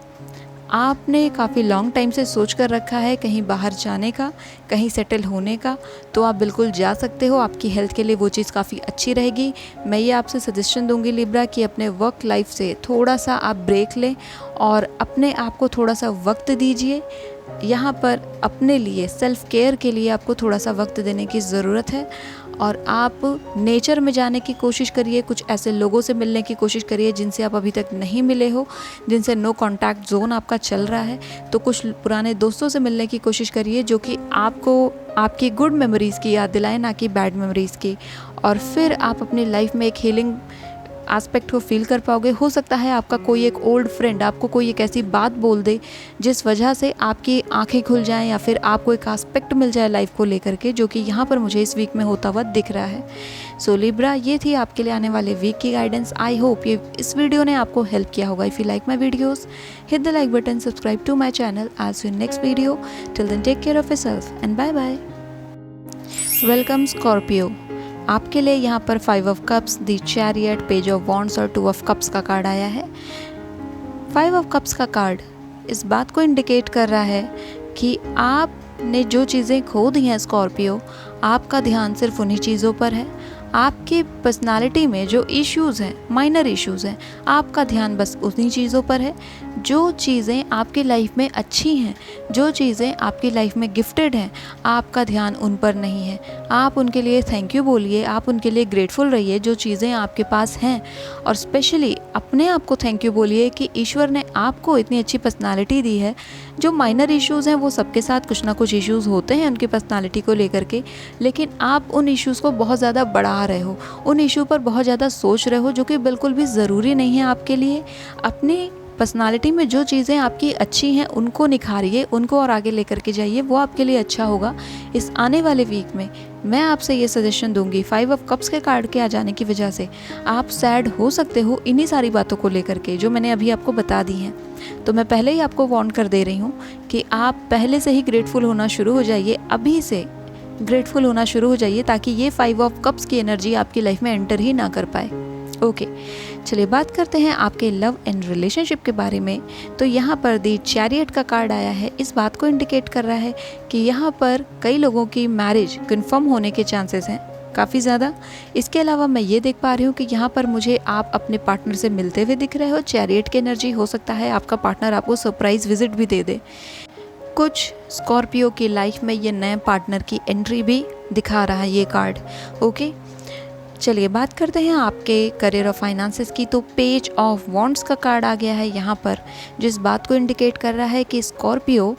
आपने काफ़ी लॉन्ग टाइम से सोच कर रखा है कहीं बाहर जाने का, कहीं सेटल होने का, तो आप बिल्कुल जा सकते हो। आपकी हेल्थ के लिए वो चीज़ काफ़ी अच्छी रहेगी। मैं ये आपसे सजेशन दूंगी लिब्रा कि अपने वर्क लाइफ से थोड़ा सा आप ब्रेक लें और अपने आप को थोड़ा सा वक्त दीजिए। यहाँ पर अपने लिए, सेल्फ केयर के लिए आपको थोड़ा सा वक्त देने की ज़रूरत है, और आप नेचर में जाने की कोशिश करिए। कुछ ऐसे लोगों से मिलने की कोशिश करिए जिनसे आप अभी तक नहीं मिले हो, जिनसे नो कॉन्टैक्ट जोन आपका चल रहा है। तो कुछ पुराने दोस्तों से मिलने की कोशिश करिए जो कि आपको आपकी गुड मेमोरीज़ की याद दिलाएं, ना कि बैड मेमोरीज़ की। और फिर आप अपनी लाइफ में एक हीलिंग एस्पेक्ट को फील कर पाओगे। हो सकता है आपका कोई एक ओल्ड फ्रेंड आपको कोई एक ऐसी बात बोल दे जिस वजह से आपकी आंखें खुल जाएं, या फिर आपको एक एस्पेक्ट मिल जाए लाइफ को लेकर के, जो कि यहाँ पर मुझे इस वीक में होता हुआ दिख रहा है। सो लिब्रा, ये थी आपके लिए आने वाले वीक की गाइडेंस। आई होप ये इस वीडियो ने आपको हेल्प किया होगा। If you like my videos, hit the like button, subscribe to my channel. I see you next video. Till then take care of yourself and bye bye. Welcome Scorpio, आपके लिए यहाँ पर 5 of cups, the chariot, page of wands और 2 of cups का card आया है। 5 of cups का card इस बात को इंडिकेट कर रहा है कि आपने जो चीज़ें खो दी हैं स्कॉर्पियो, आपका ध्यान सिर्फ उन्हीं चीज़ों पर है। आपके पर्सनालिटी में जो इश्यूज़ हैं, माइनर इश्यूज़ हैं, आपका ध्यान बस उन्हीं चीज़ों पर है। जो चीज़ें आपकी लाइफ में अच्छी हैं, जो चीज़ें आपकी लाइफ में गिफ्टेड हैं, आपका ध्यान उन पर नहीं है। आप उनके लिए थैंक यू बोलिए, आप उनके लिए ग्रेटफुल रहिए जो चीज़ें आपके पास हैं, और स्पेशली अपने आप को थैंक यू बोलिए कि ईश्वर ने आपको इतनी अच्छी पर्सनालिटी दी है। जो माइनर इश्यूज़ हैं वो सबके साथ कुछ ना कुछ इश्यूज़ होते हैं उनकी पर्सनालिटी को लेकर के, लेकिन आप उन इश्यूज़ को बहुत ज़्यादा बढ़ा रहे हो, उन इशू पर बहुत ज़्यादा सोच रहे हो, जो कि बिल्कुल भी ज़रूरी नहीं है आपके लिए। अपनी पर्सनालिटी में जो चीज़ें आपकी अच्छी हैं उनको निखारिए, उनको और आगे लेकर के जाइए, वो आपके लिए अच्छा होगा। इस आने वाले वीक में मैं आपसे ये सजेशन दूंगी, 5 ऑफ कप्स के कार्ड के आ जाने की वजह से आप सैड हो सकते हो इन्हीं सारी बातों को लेकर के जो मैंने अभी आपको बता दी हैं। तो मैं पहले ही आपको वार्न कर दे रही हूँ कि आप पहले से ही ग्रेटफुल होना शुरू हो जाइए, अभी से ग्रेटफुल होना शुरू हो जाइए, ताकि ये 5 ऑफ कप्स की एनर्जी आपकी लाइफ में एंटर ही ना कर पाए। ओके, चलिए बात करते हैं आपके लव एंड रिलेशनशिप के बारे में। तो यहाँ पर दी चैरियट का कार्ड आया है, इस बात को इंडिकेट कर रहा है कि यहाँ पर कई लोगों की मैरिज कंफर्म होने के चांसेस हैं काफ़ी ज़्यादा। इसके अलावा मैं ये देख पा रही हूँ कि यहाँ पर मुझे आप अपने पार्टनर से मिलते हुए दिख रहे हो। चैरियट की एनर्जी, हो सकता है आपका पार्टनर आपको सरप्राइज़ विजिट भी दे दे। कुछ स्कॉर्पियो की लाइफ में ये नए पार्टनर की एंट्री भी दिखा रहा है ये कार्ड। ओके, चलिए बात करते हैं आपके करियर और फाइनेंसेस की। तो पेज ऑफ वॉन्ड्स का कार्ड आ गया है यहाँ पर, जिस बात को इंडिकेट कर रहा है कि स्कॉर्पियो,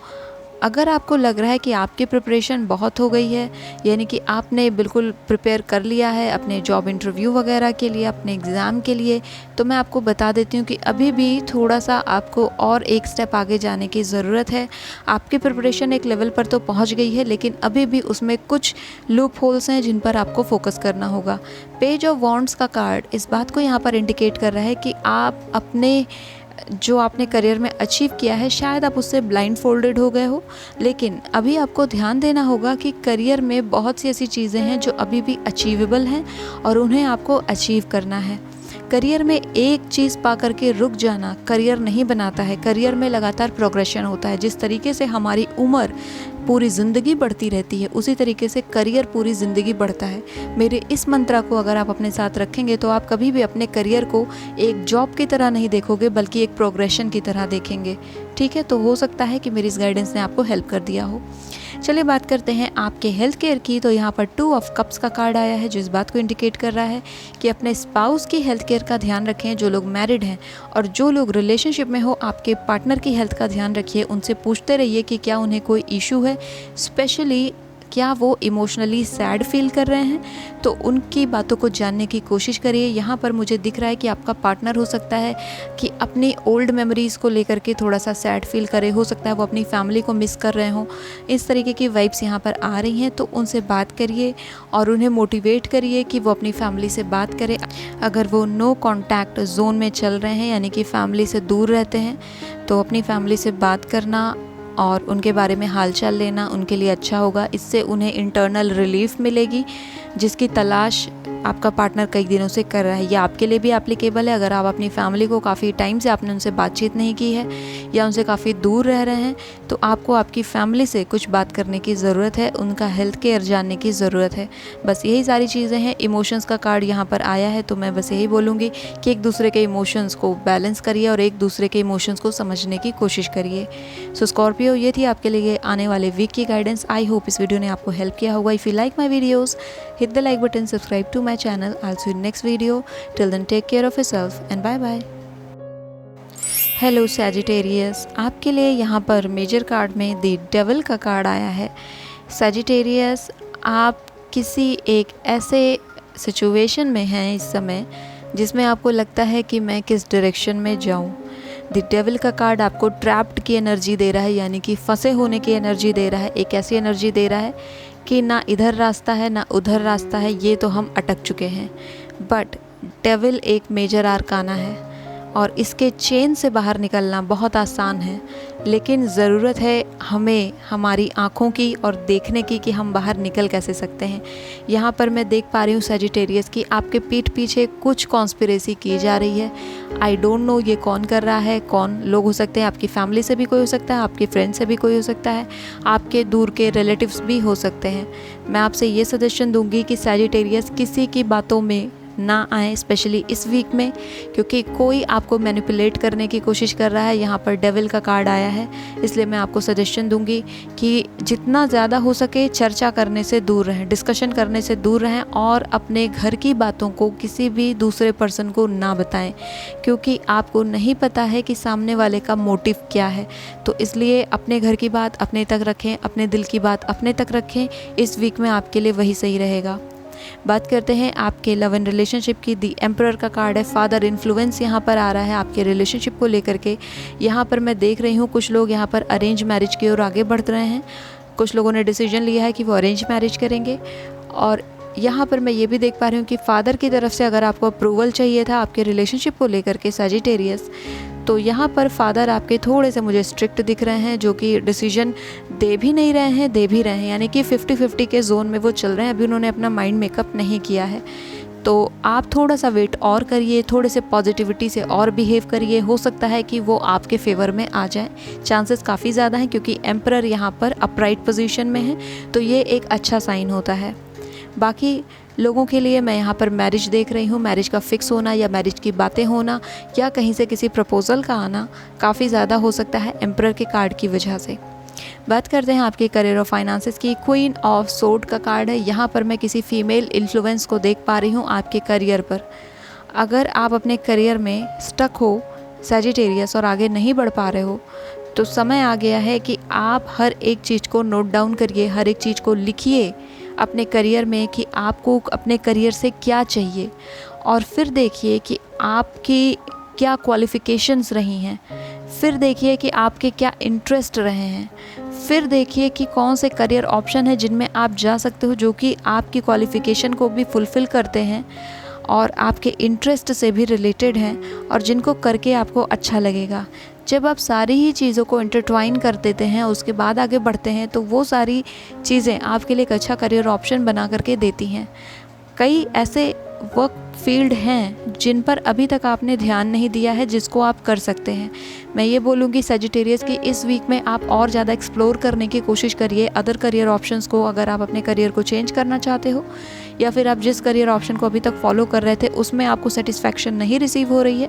अगर आपको लग रहा है कि आपकी प्रिपरेशन बहुत हो गई है, यानी कि आपने बिल्कुल प्रिपेयर कर लिया है अपने जॉब इंटरव्यू वगैरह के लिए, अपने एग्ज़ाम के लिए, तो मैं आपको बता देती हूँ कि अभी भी थोड़ा सा आपको और एक स्टेप आगे जाने की ज़रूरत है। आपकी प्रिपरेशन एक लेवल पर तो पहुँच गई है, लेकिन अभी भी उसमें कुछ लूप होल्स हैं जिन पर आपको फोकस करना होगा। पेज ऑफ वॉन्ड्स का कार्ड इस बात को यहाँ पर इंडिकेट कर रहा है कि आप अपने जो आपने करियर में अचीव किया है, शायद आप उससे ब्लाइंड फोल्डेड हो गए हो, लेकिन अभी आपको ध्यान देना होगा कि करियर में बहुत सी ऐसी चीज़ें हैं जो अभी भी अचीवेबल हैं और उन्हें आपको अचीव करना है। करियर में एक चीज़ पा करके रुक जाना करियर नहीं बनाता है। करियर में लगातार प्रोग्रेशन होता है। जिस तरीके से हमारी उम्र पूरी ज़िंदगी बढ़ती रहती है, उसी तरीके से करियर पूरी ज़िंदगी बढ़ता है। मेरे इस मंत्र को अगर आप अपने साथ रखेंगे तो आप कभी भी अपने करियर को एक जॉब की तरह नहीं देखोगे, बल्कि एक प्रोग्रेशन की तरह देखेंगे। ठीक है, तो हो सकता है कि मेरी इस गाइडेंस ने आपको हेल्प कर दिया हो। चलिए बात करते हैं आपके हेल्थ केयर की। तो यहाँ पर 2 ऑफ कप्स का कार्ड आया है, जो इस बात को इंडिकेट कर रहा है कि अपने स्पाउस की हेल्थ केयर का ध्यान रखें। जो लोग मैरिड हैं और जो लोग रिलेशनशिप में हो, आपके पार्टनर की हेल्थ का ध्यान रखिए। उनसे पूछते रहिए कि क्या उन्हें कोई इशू है, स्पेशली क्या वो इमोशनली सैड फील कर रहे हैं, तो उनकी बातों को जानने की कोशिश करिए। यहाँ पर मुझे दिख रहा है कि आपका पार्टनर हो सकता है कि अपनी ओल्ड मेमोरीज़ को लेकर के थोड़ा सा सैड फील करे, हो सकता है वो अपनी फैमिली को मिस कर रहे हों। इस तरीके की वाइब्स यहाँ पर आ रही हैं, तो उनसे बात करिए और उन्हें मोटिवेट करिए कि वो अपनी फैमिली से बात करें। अगर वो नो कॉन्टैक्ट जोन में चल रहे हैं, यानी कि फैमिली से दूर रहते हैं, तो अपनी फैमिली से बात करना और उनके बारे में हालचाल लेना उनके लिए अच्छा होगा। इससे उन्हें इंटरनल रिलीफ मिलेगी, जिसकी तलाश आपका पार्टनर कई दिनों से कर रहा है। ये आपके लिए भी एप्लीकेबल है। अगर आप अपनी फैमिली को काफ़ी टाइम से आपने उनसे बातचीत नहीं की है या उनसे काफ़ी दूर रह रहे हैं, तो आपको आपकी फैमिली से कुछ बात करने की ज़रूरत है, उनका हेल्थ केयर जानने की ज़रूरत है। बस यही सारी चीज़ें हैं। इमोशंस का कार्ड यहाँ पर आया है, तो मैं बस यही बोलूँगी कि एक दूसरे के इमोशंस को बैलेंस करिए और एक दूसरे के इमोशंस को समझने की कोशिश करिए। सो स्कॉर्पियो, ये थी आपके लिए आने वाले वीक की गाइडेंस। आई होप इस वीडियो ने आपको हेल्प किया होगा। If you like my videos, hit the like button, subscribe to my channel. I'll see you in next video. Till then, take care of yourself and bye bye. Hello Sagittarius, आपके लिए यहाँ पर major card में the devil का card आया है। Sagittarius, आप किसी एक ऐसे सिचुएशन में हैं इस समय जिसमें आपको लगता है कि मैं किस डायरेक्शन में जाऊँ। द डेविल का कार्ड आपको ट्रैप्ड की एनर्जी दे रहा है, यानी कि फंसे होने की एनर्जी दे रहा है। एक ऐसी एनर्जी दे रहा है कि ना इधर रास्ता है ना उधर रास्ता है, ये तो हम अटक चुके हैं। बट डेविल एक मेजर आर्काना है और इसके चेन से बाहर निकलना बहुत आसान है, लेकिन ज़रूरत है हमें हमारी आँखों की और देखने की कि हम बाहर निकल कैसे सकते हैं। यहाँ पर मैं देख पा रही हूँ सजिटेरियस की आपके पीठ पीछे कुछ कॉन्स्पिरेसी की जा रही है। आई डोंट नो ये कौन कर रहा है, कौन लोग हो सकते हैं। आपकी फैमिली से भी कोई हो सकता है, आपके फ्रेंड से भी कोई हो सकता है, आपके दूर के रिलेटिव्स भी हो सकते हैं। मैं आपसे ये सजेशन दूंगी कि सजिटेरियस किसी की बातों में ना आए, स्पेशली इस वीक में, क्योंकि कोई आपको मैनिपुलेट करने की कोशिश कर रहा है। यहाँ पर डेविल का कार्ड आया है, इसलिए मैं आपको सजेशन दूंगी कि जितना ज़्यादा हो सके चर्चा करने से दूर रहें, डिस्कशन करने से दूर रहें और अपने घर की बातों को किसी भी दूसरे पर्सन को ना बताएं, क्योंकि आपको नहीं पता है कि सामने वाले का मोटिव क्या है। तो इसलिए अपने घर की बात अपने तक रखें, अपने दिल की बात अपने तक रखें। इस वीक में आपके लिए वही सही रहेगा। बात करते हैं आपके लव एंड रिलेशनशिप की। दी एम्परर का कार्ड है, फादर इन्फ्लुएंस यहाँ पर आ रहा है आपके रिलेशनशिप को लेकर के। यहाँ पर मैं देख रही हूँ कुछ लोग यहाँ पर अरेंज मैरिज की ओर आगे बढ़ रहे हैं। कुछ लोगों ने डिसीजन लिया है कि वो अरेंज मैरिज करेंगे। और यहाँ पर मैं ये भी देख पा रही हूँ कि फादर की तरफ से अगर आपको अप्रूवल चाहिए था आपके रिलेशनशिप को लेकर के सजिटेरियस, तो यहाँ पर फादर आपके थोड़े से मुझे स्ट्रिक्ट दिख रहे हैं, जो कि डिसीजन दे भी नहीं रहे हैं, दे भी रहे हैं, यानी कि 50-50 के जोन में वो चल रहे हैं। अभी उन्होंने अपना माइंड मेकअप नहीं किया है। तो आप थोड़ा सा वेट और करिए, थोड़े से पॉजिटिविटी से और बिहेव करिए। हो सकता है कि वो आपके फेवर में आ जाए, चांसेस काफ़ी ज़्यादा हैं, क्योंकि एम्परर यहाँ पर अपराइट पोजीशन में है, तो ये एक अच्छा साइन होता है। बाकी लोगों के लिए मैं यहाँ पर मैरिज देख रही हूँ। मैरिज का फिक्स होना या मैरिज की बातें होना या कहीं से किसी प्रपोज़ल का आना काफ़ी ज़्यादा हो सकता है एम्परर के कार्ड की वजह से। बात करते हैं आपके करियर और फाइनेंसेस की। क्वीन ऑफ सोर्ड का कार्ड है। यहाँ पर मैं किसी फीमेल इन्फ्लुएंस को देख पा रही हूँ आपके करियर पर। अगर आप अपने करियर में स्टक हो सजिटेरियस और आगे नहीं बढ़ पा रहे हो, तो समय आ गया है कि आप हर एक चीज़ को नोट डाउन करिए, हर एक चीज़ को लिखिए अपने करियर में कि आपको अपने करियर से क्या चाहिए, और फिर देखिए कि आपकी क्या क्वालिफ़िकेशंस रही हैं, फिर देखिए कि आपके क्या इंटरेस्ट रहे हैं, फिर देखिए कि कौन से करियर ऑप्शन है जिनमें आप जा सकते हो, जो कि आपकी क्वालिफ़िकेशन को भी फुलफ़िल करते हैं और आपके इंटरेस्ट से भी रिलेटेड हैं और जिनको करके आपको अच्छा लगेगा। जब आप सारी ही चीज़ों को इंटरट्वाइन कर देते हैं, उसके बाद आगे बढ़ते हैं, तो वो सारी चीज़ें आपके लिए एक अच्छा करियर ऑप्शन बना करके देती हैं। कई ऐसे वर्क फील्ड हैं जिन पर अभी तक आपने ध्यान नहीं दिया है, जिसको आप कर सकते हैं। मैं ये बोलूँगी सजिटेरियस कि इस वीक में आप और ज़्यादा एक्सप्लोर करने की कोशिश करिए अदर करियर ऑप्शंस को। अगर आप अपने करियर को चेंज करना चाहते हो या फिर आप जिस करियर ऑप्शन को अभी तक फॉलो कर रहे थे उसमें आपको सेटिस्फैक्शन नहीं रिसीव हो रही है,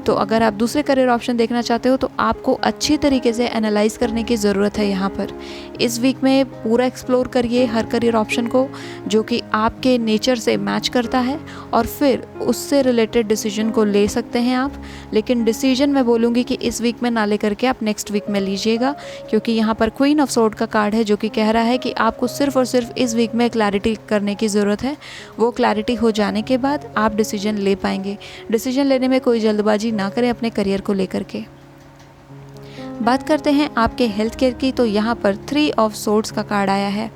तो अगर आप दूसरे करियर ऑप्शन देखना चाहते हो तो आपको अच्छी तरीके से एनालाइज करने की ज़रूरत है। यहाँ पर इस वीक में पूरा एक्सप्लोर करिए हर करियर ऑप्शन को जो कि आपके नेचर से मैच करता है, और फिर उससे रिलेटेड डिसीजन को ले सकते हैं आप। लेकिन डिसीजन मैं बोलूँगी कि इस वीक में ना लेकर के आप नेक्स्ट वीक में लीजिएगा, क्योंकि यहाँ पर क्वीन ऑफ सोर्ड का कार्ड है जो कि कह रहा है कि आपको सिर्फ और सिर्फ इस वीक में क्लैरिटी करने की ज़रूरत है। वो क्लैरिटी हो जाने के बाद आप डिसीजन ले पाएंगे। डिसीजन लेने में कोई जल्दबाजी ना करें अपने करियर को लेकर के। बात करते हैं आपके हेल्थ केयर की, तो यहाँ पर 3 ऑफ सोर्ड्स का कार्ड आया है।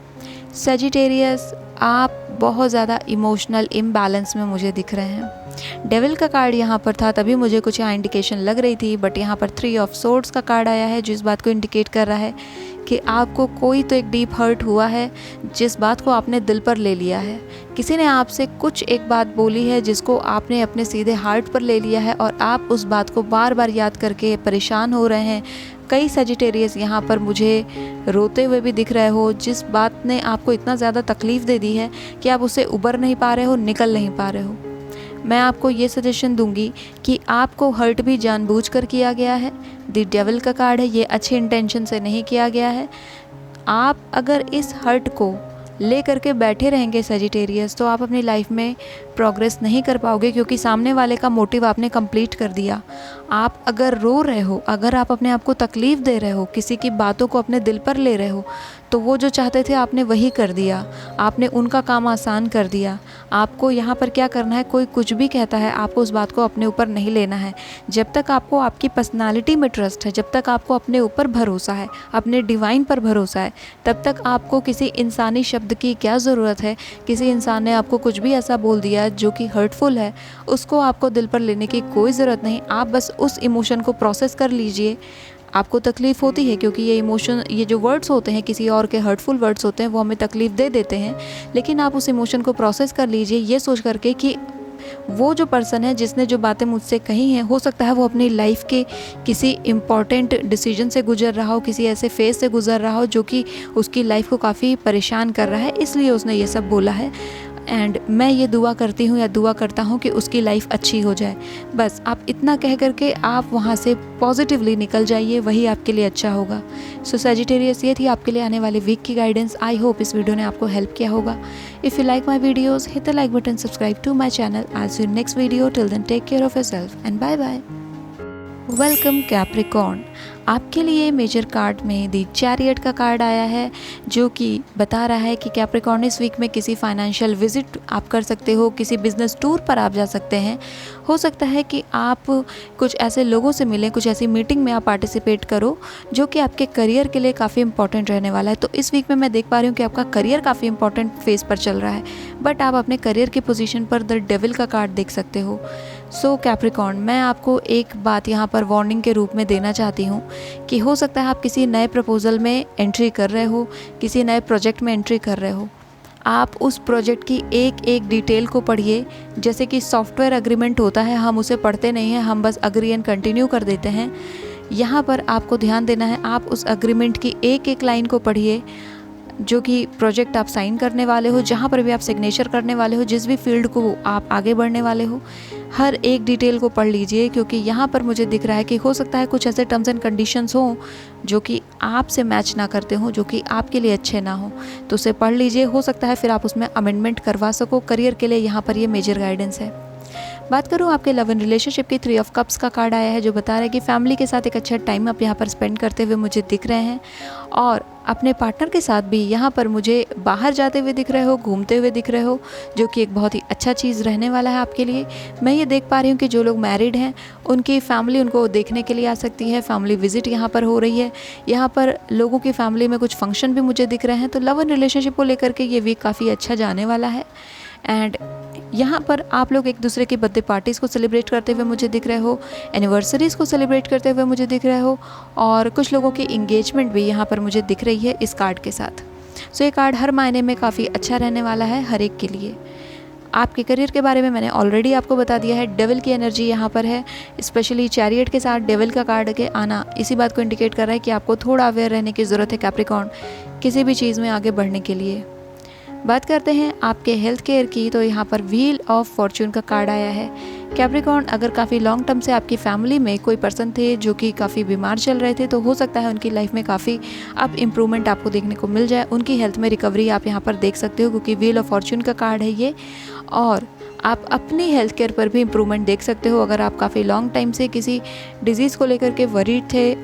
सजिटेरियस, आप बहुत ज़्यादा इमोशनल इम्बैलेंस में मुझे दिख रहे हैं। डेविल का कार्ड यहाँ पर था तभी मुझे कुछ यहाँ इंडिकेशन लग रही थी, बट यहाँ पर 3 ऑफ सोर्ड्स का कार्ड आया है, जिस बात को इंडिकेट कर रहा है कि आपको कोई तो एक डीप हर्ट हुआ है, जिस बात को आपने दिल पर ले लिया है। किसी ने आपसे कुछ एक बात बोली है जिसको आपने अपने सीधे हार्ट पर ले लिया है और आप उस बात को बार बार याद करके परेशान हो रहे हैं। कई सजिटेरियस यहाँ पर मुझे रोते हुए भी दिख रहे हो, जिस बात ने आपको इतना ज़्यादा तकलीफ़ दे दी है कि आप उससे उबर नहीं पा रहे हो, निकल नहीं पा रहे हो। मैं आपको ये सजेशन दूंगी कि आपको हर्ट भी जानबूझकर किया गया है। द डेविल का कार्ड है, ये अच्छे इंटेंशन से नहीं किया गया है। आप अगर इस हर्ट को ले करके बैठे रहेंगे सजिटेरियस, तो आप अपनी लाइफ में प्रोग्रेस नहीं कर पाओगे, क्योंकि सामने वाले का मोटिव आपने कंप्लीट कर दिया। आप अगर रो रहे हो, अगर आप अपने आप को तकलीफ़ दे रहे हो, किसी की बातों को अपने दिल पर ले रहे हो, तो वो जो चाहते थे आपने वही कर दिया, आपने उनका काम आसान कर दिया। आपको यहाँ पर क्या करना है, कोई कुछ भी कहता है आपको उस बात को अपने ऊपर नहीं लेना है। जब तक आपको आपकी पर्सनालिटी में ट्रस्ट है, जब तक आपको अपने ऊपर भरोसा है, अपने डिवाइन पर भरोसा है, तब तक आपको किसी इंसानी शब्द की क्या ज़रूरत है। किसी इंसान ने आपको कुछ भी ऐसा बोल दिया है जो कि हर्टफुल है, उसको आपको दिल पर लेने की कोई ज़रूरत नहीं। आप बस उस इमोशन को प्रोसेस कर लीजिए। आपको तकलीफ़ होती है क्योंकि ये इमोशन, ये जो वर्ड्स होते हैं किसी और के हर्टफुल वर्ड्स होते हैं, वो हमें तकलीफ़ दे देते हैं, लेकिन आप उस इमोशन को प्रोसेस कर लीजिए ये सोच करके कि वो जो पर्सन है जिसने जो बातें मुझसे कही हैं, हो सकता है वो अपनी लाइफ के किसी इम्पॉर्टेंट डिसीजन से गुजर रहा हो, किसी ऐसे फेज़ से गुजर रहा हो जो कि उसकी लाइफ को काफ़ी परेशान कर रहा है, इसलिए उसने ये सब बोला है। एंड मैं ये दुआ करती हूँ या दुआ करता हूँ कि उसकी लाइफ अच्छी हो जाए। बस आप इतना कह करके आप वहाँ से पॉजिटिवली निकल जाइए, वही आपके लिए अच्छा होगा। सो सैजिटेरियस, ये थी आपके लिए आने वाले वीक की गाइडेंस। आई होप इस वीडियो ने आपको हेल्प किया होगा। If you like my videos, hit the like button, subscribe to my channel. I see you next video. Till then take care of yourself and bye bye. Welcome Capricorn, आपके लिए major card में दी chariot का card आया है जो कि बता रहा है कि कैप्रिकॉर्न इस वीक में किसी फाइनेंशियल विजिट आप कर सकते हो, किसी बिजनेस टूर पर आप जा सकते हैं। हो सकता है कि आप कुछ ऐसे लोगों से मिलें, कुछ ऐसी मीटिंग में आप पार्टिसिपेट करो जो कि आपके करियर के लिए काफ़ी इंपॉर्टेंट रहने वाला है। तो इस वीक में मैं देख पा रही हूँ कि आपका करियर काफ़ी इंपॉर्टेंट फेज़ पर चल रहा है, बट आप अपने करियर की पोजीशन पर द डेविल का कार्ड देख सकते हो। सो कैप्रिकॉर्न, मैं आपको एक बात यहाँ पर वार्निंग के रूप में देना चाहती हूँ कि हो सकता है आप किसी नए प्रपोज़ल में एंट्री कर रहे हो, किसी नए प्रोजेक्ट में एंट्री कर रहे हो। आप उस प्रोजेक्ट की एक एक डिटेल को पढ़िए। जैसे कि सॉफ्टवेयर अग्रीमेंट होता है, हम उसे पढ़ते नहीं हैं, हम बस अग्री एंड कंटिन्यू कर देते हैं। यहाँ पर आपको ध्यान देना है, आप उस अग्रीमेंट की एक एक लाइन को पढ़िए जो कि प्रोजेक्ट आप साइन करने वाले हो, जहाँ पर भी आप सिग्नेचर करने वाले हो, जिस भी फील्ड को आप आगे बढ़ने वाले हो, हर एक डिटेल को पढ़ लीजिए। क्योंकि यहाँ पर मुझे दिख रहा है कि हो सकता है कुछ ऐसे टर्म्स एंड कंडीशंस हों जो कि आपसे मैच ना करते हों, जो कि आपके लिए अच्छे ना हो, तो उसे पढ़ लीजिए। हो सकता है फिर आप उसमें अमेंडमेंट करवा सको। करियर के लिए यहाँ पर ये मेजर गाइडेंस है। बात करूँ आपके लव एंड रिलेशनशिप की, 3 ऑफ कप्स का कार्ड आया है जो बता रहा है कि फैमिली के साथ एक अच्छा टाइम आप यहाँ पर स्पेंड करते हुए मुझे दिख रहे हैं, और अपने पार्टनर के साथ भी यहाँ पर मुझे बाहर जाते हुए दिख रहे हो, घूमते हुए दिख रहे हो, जो कि एक बहुत ही अच्छा चीज़ रहने वाला है आपके लिए। मैं ये देख पा रही हूँ कि जो लोग मैरिड हैं उनकी फैमिली उनको देखने के लिए आ सकती है, फैमिली विजिट यहाँ पर हो रही है। यहाँ पर लोगों की फैमिली में कुछ फंक्शन भी मुझे दिख रहे हैं। तो लव एंड रिलेशनशिप को लेकर के ये वीक काफ़ी अच्छा जाने वाला है। एंड यहाँ पर आप लोग एक दूसरे की बर्थडे पार्टीज़ को सेलिब्रेट करते हुए मुझे दिख रहे हो, एनिवर्सरीज़ को सेलिब्रेट करते हुए मुझे दिख रहे हो, और कुछ लोगों की इंगेजमेंट भी यहाँ पर मुझे दिख रही है इस कार्ड के साथ। सो ये कार्ड हर मायने में काफ़ी अच्छा रहने वाला है हर एक के लिए। आपके करियर के बारे में मैंने ऑलरेडी आपको बता दिया है। डेविल की एनर्जी यहाँ पर है, स्पेशली चैरियट के साथ डेविल का कार्ड के आना इसी बात को इंडिकेट कर रहा है कि आपको थोड़ा अवेयर रहने की ज़रूरत है कैप्रिकॉर्न, किसी भी चीज़ में आगे बढ़ने के लिए। बात करते हैं आपके हेल्थ केयर की, तो यहाँ पर व्हील ऑफ फॉर्च्यून का कार्ड आया है। कैप्रिकॉर्न, अगर काफ़ी लॉन्ग टर्म से आपकी फैमिली में कोई पर्सन थे जो कि काफ़ी बीमार चल रहे थे, तो हो सकता है उनकी लाइफ में काफ़ी अब इम्प्रूवमेंट आपको देखने को मिल जाए, उनकी हेल्थ में रिकवरी आप यहाँ पर देख सकते हो, क्योंकि व्हील ऑफ फॉर्च्यून का कार्ड है ये। और आप अपनी हेल्थ केयर पर भी इम्प्रूवमेंट देख सकते हो। अगर आप काफ़ी लॉन्ग टाइम से किसी डिजीज़ को लेकर के वरीड थे,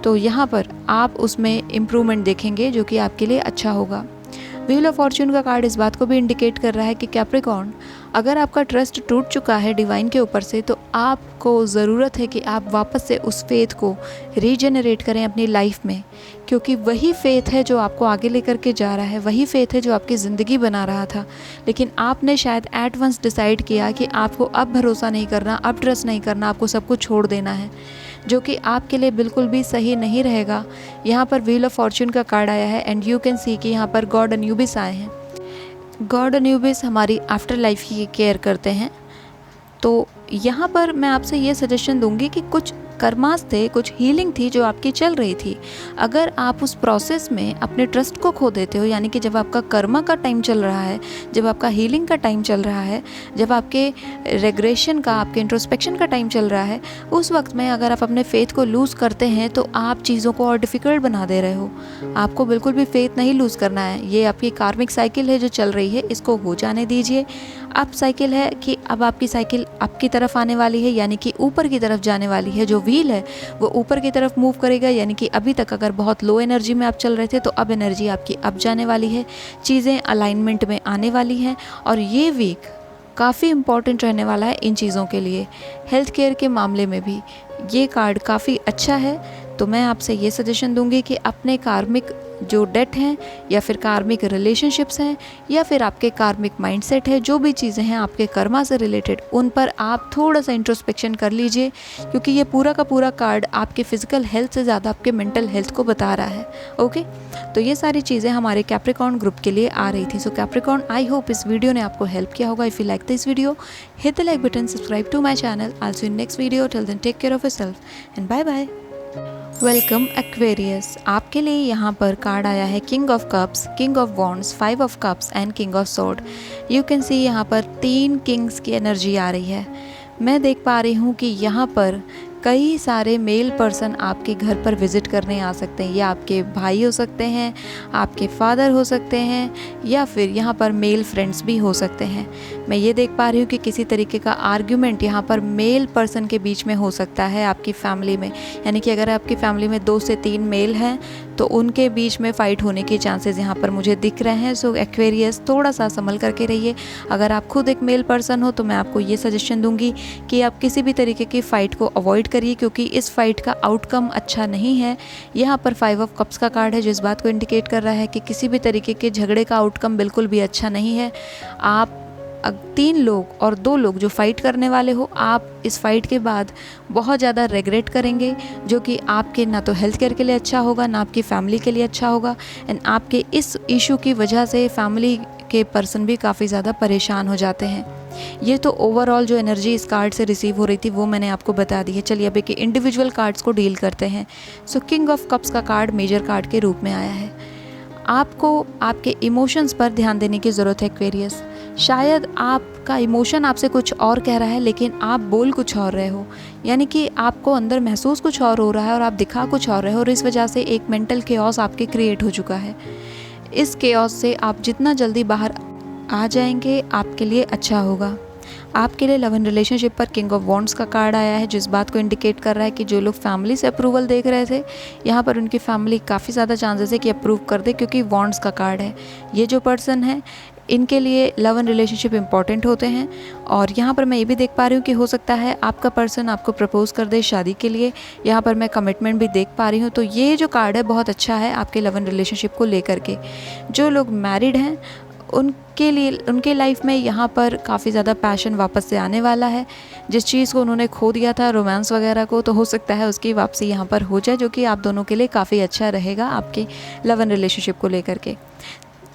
तो यहाँ पर आप उसमें इम्प्रूवमेंट देखेंगे जो कि आपके लिए अच्छा होगा। व्हील ऑफ फॉर्च्यून का कार्ड इस बात को भी इंडिकेट कर रहा है कि कैप्रिकॉर्न, अगर आपका ट्रस्ट टूट चुका है डिवाइन के ऊपर से, तो आपको ज़रूरत है कि आप वापस से उस फेथ को रीजनरेट करें अपनी लाइफ में, क्योंकि वही फेथ है जो आपको आगे लेकर के जा रहा है, वही फेथ है जो आपकी ज़िंदगी बना रहा था। लेकिन आपने शायद एट वंस डिसाइड किया कि आपको अब भरोसा नहीं करना, अब ट्रस्ट नहीं करना, आपको सब कुछ छोड़ देना है, जो कि आपके लिए बिल्कुल भी सही नहीं रहेगा। यहाँ पर व्हील ऑफ फॉर्च्यून का कार्ड आया है एंड यू कैन सी कि यहाँ पर गॉड अन्यूबिस आए हैं। गॉड अन्यूबिस हमारी आफ्टर लाइफ की केयर करते हैं। तो यहाँ पर मैं आपसे ये सजेशन दूंगी कि कुछ कर्मास थे, कुछ हीलिंग थी जो आपकी चल रही थी। अगर आप उस प्रोसेस में अपने ट्रस्ट को खो देते हो, यानी कि जब आपका कर्मा का टाइम चल रहा है, जब आपका हीलिंग का टाइम चल रहा है, जब आपके रेग्रेशन का, आपके इंट्रोस्पेक्शन का टाइम चल रहा है, उस वक्त में अगर आप अपने फेथ को लूज़ करते हैं तो आप चीज़ों को और डिफ़िकल्ट बना दे रहे हो। आपको बिल्कुल भी फेथ नहीं लूज़ करना है। ये आपकी कार्मिक साइकिल है जो चल रही है, इसको हो जाने दीजिए। अब साइकिल है कि अब आपकी साइकिल आपकी तरफ आने वाली है, यानी कि ऊपर की तरफ जाने वाली है। जो व्हील है वो ऊपर की तरफ मूव करेगा, यानी कि अभी तक अगर बहुत लो एनर्जी में आप चल रहे थे तो अब एनर्जी आपकी अप जाने वाली है, चीज़ें अलाइनमेंट में आने वाली हैं। और ये वीक काफ़ी इम्पॉर्टेंट रहने वाला है इन चीज़ों के लिए। हेल्थ केयर के मामले में भी ये कार्ड काफ़ी अच्छा है। तो मैं आपसे ये सजेशन दूंगी कि अपने कार्मिक जो डेट हैं या फिर कार्मिक रिलेशनशिप्स हैं या फिर आपके कार्मिक माइंडसेट है, जो भी चीज़ें हैं आपके कर्मा से रिलेटेड, उन पर आप थोड़ा सा इंट्रोस्पेक्शन कर लीजिए, क्योंकि ये पूरा का पूरा कार्ड आपके फिजिकल हेल्थ से ज़्यादा आपके मेंटल हेल्थ को बता रहा है। ओके, तो ये सारी चीज़ें हमारे कैप्रिकॉर्न ग्रुप के लिए आ रही थी। सो कैप्रिकॉर्न, आई होप इस वीडियो ने आपको हेल्प किया होगा। If you like this video, hit the like button, subscribe to my channel. I will see you in next video. Till then take care of yourself and bye bye. Welcome Aquarius, आपके लिए यहाँ पर card आया है king of cups, king of wands, 5 of cups and king of sword. You can see यहाँ पर 3 Kings की energy आ रही है। मैं देख पा रही हूँ कि यहाँ पर कई सारे मेल पर्सन आपके घर पर विज़िट करने आ सकते हैं। ये आपके भाई हो सकते हैं, आपके फादर हो सकते हैं, या फिर यहाँ पर मेल फ्रेंड्स भी हो सकते हैं। मैं ये देख पा रही हूँ कि किसी तरीके का आर्ग्यूमेंट यहाँ पर मेल पर्सन के बीच में हो सकता है आपकी फैमिली में। यानी कि अगर आपकी फैमिली में 2 से 3 मेल हैं तो उनके बीच में फ़ाइट होने के चांसेस यहाँ पर मुझे दिख रहे हैं। सो एक्वेरियस, थोड़ा सा संभल करके रहिए। अगर आप खुद एक मेल पर्सन हो तो मैं आपको ये सजेशन दूंगी कि आप किसी भी तरीके की फ़ाइट को अवॉइड करिए, क्योंकि इस फाइट का आउटकम अच्छा नहीं है। यहाँ पर 5 ऑफ कप्स का कार्ड है जो इस बात को इंडिकेट कर रहा है कि किसी भी तरीके के झगड़े का आउटकम बिल्कुल भी अच्छा नहीं है। आप 3 लोग और 2 लोग जो फाइट करने वाले हो, आप इस फाइट के बाद बहुत ज़्यादा रेग्रेट करेंगे, जो कि आपके ना तो हेल्थ केयर के लिए अच्छा होगा, ना आपकी फैमिली के लिए अच्छा होगा। एंड आपके इस इशू की वजह से फैमिली के पर्सन भी काफ़ी ज़्यादा परेशान हो जाते हैं। ये तो ओवरऑल जो एनर्जी इस कार्ड से रिसीव हो रही थी वो मैंने आपको बता दी है। चलिए अब एक इंडिविजुअल कार्ड्स को डील करते हैं। सो किंग ऑफ कप्स का कार्ड मेजर कार्ड के रूप में आया है। आपको आपके इमोशंस पर ध्यान देने की ज़रूरत है एक्वेरियस। शायद आपका इमोशन आपसे कुछ और कह रहा है लेकिन आप बोल कुछ और रहे हो, यानी कि आपको अंदर महसूस कुछ और हो रहा है और आप दिखा कुछ और रहे हो, और इस वजह से एक मेंटल केओस आपके क्रिएट हो चुका है। इस केओस से आप जितना जल्दी बाहर आ जाएंगे आपके लिए अच्छा होगा। आपके लिए लव एंड रिलेशनशिप पर किंग ऑफ वॉन्ड्स का कार्ड आया है, जिस बात को इंडिकेट कर रहा है कि जो लोग फैमिली से अप्रूवल देख रहे थे, यहाँ पर उनकी फैमिली काफ़ी ज़्यादा चांसेस है कि अप्रूव कर दे, क्योंकि वॉन्ड्स का कार्ड है। ये जो पर्सन है इनके लिए लव एंड रिलेशनशिप इंपॉर्टेंट होते हैं। और यहाँ पर मैं ये भी देख पा रही हूँ कि हो सकता है आपका पर्सन आपको प्रपोज़ कर दे शादी के लिए। यहाँ पर मैं कमिटमेंट भी देख पा रही हूँ। तो ये जो कार्ड है बहुत अच्छा है आपके लव एंड रिलेशनशिप को लेकर के। जो लोग मैरिड हैं उनके लिए, उनके लाइफ में यहाँ पर काफ़ी ज़्यादा पैशन वापस से आने वाला है। जिस चीज़ को उन्होंने खो दिया था, रोमांस वगैरह को, तो हो सकता है उसकी वापसी यहाँ पर हो जाए, जो कि आप दोनों के लिए काफ़ी अच्छा रहेगा आपके लव एंड रिलेशनशिप को लेकर के।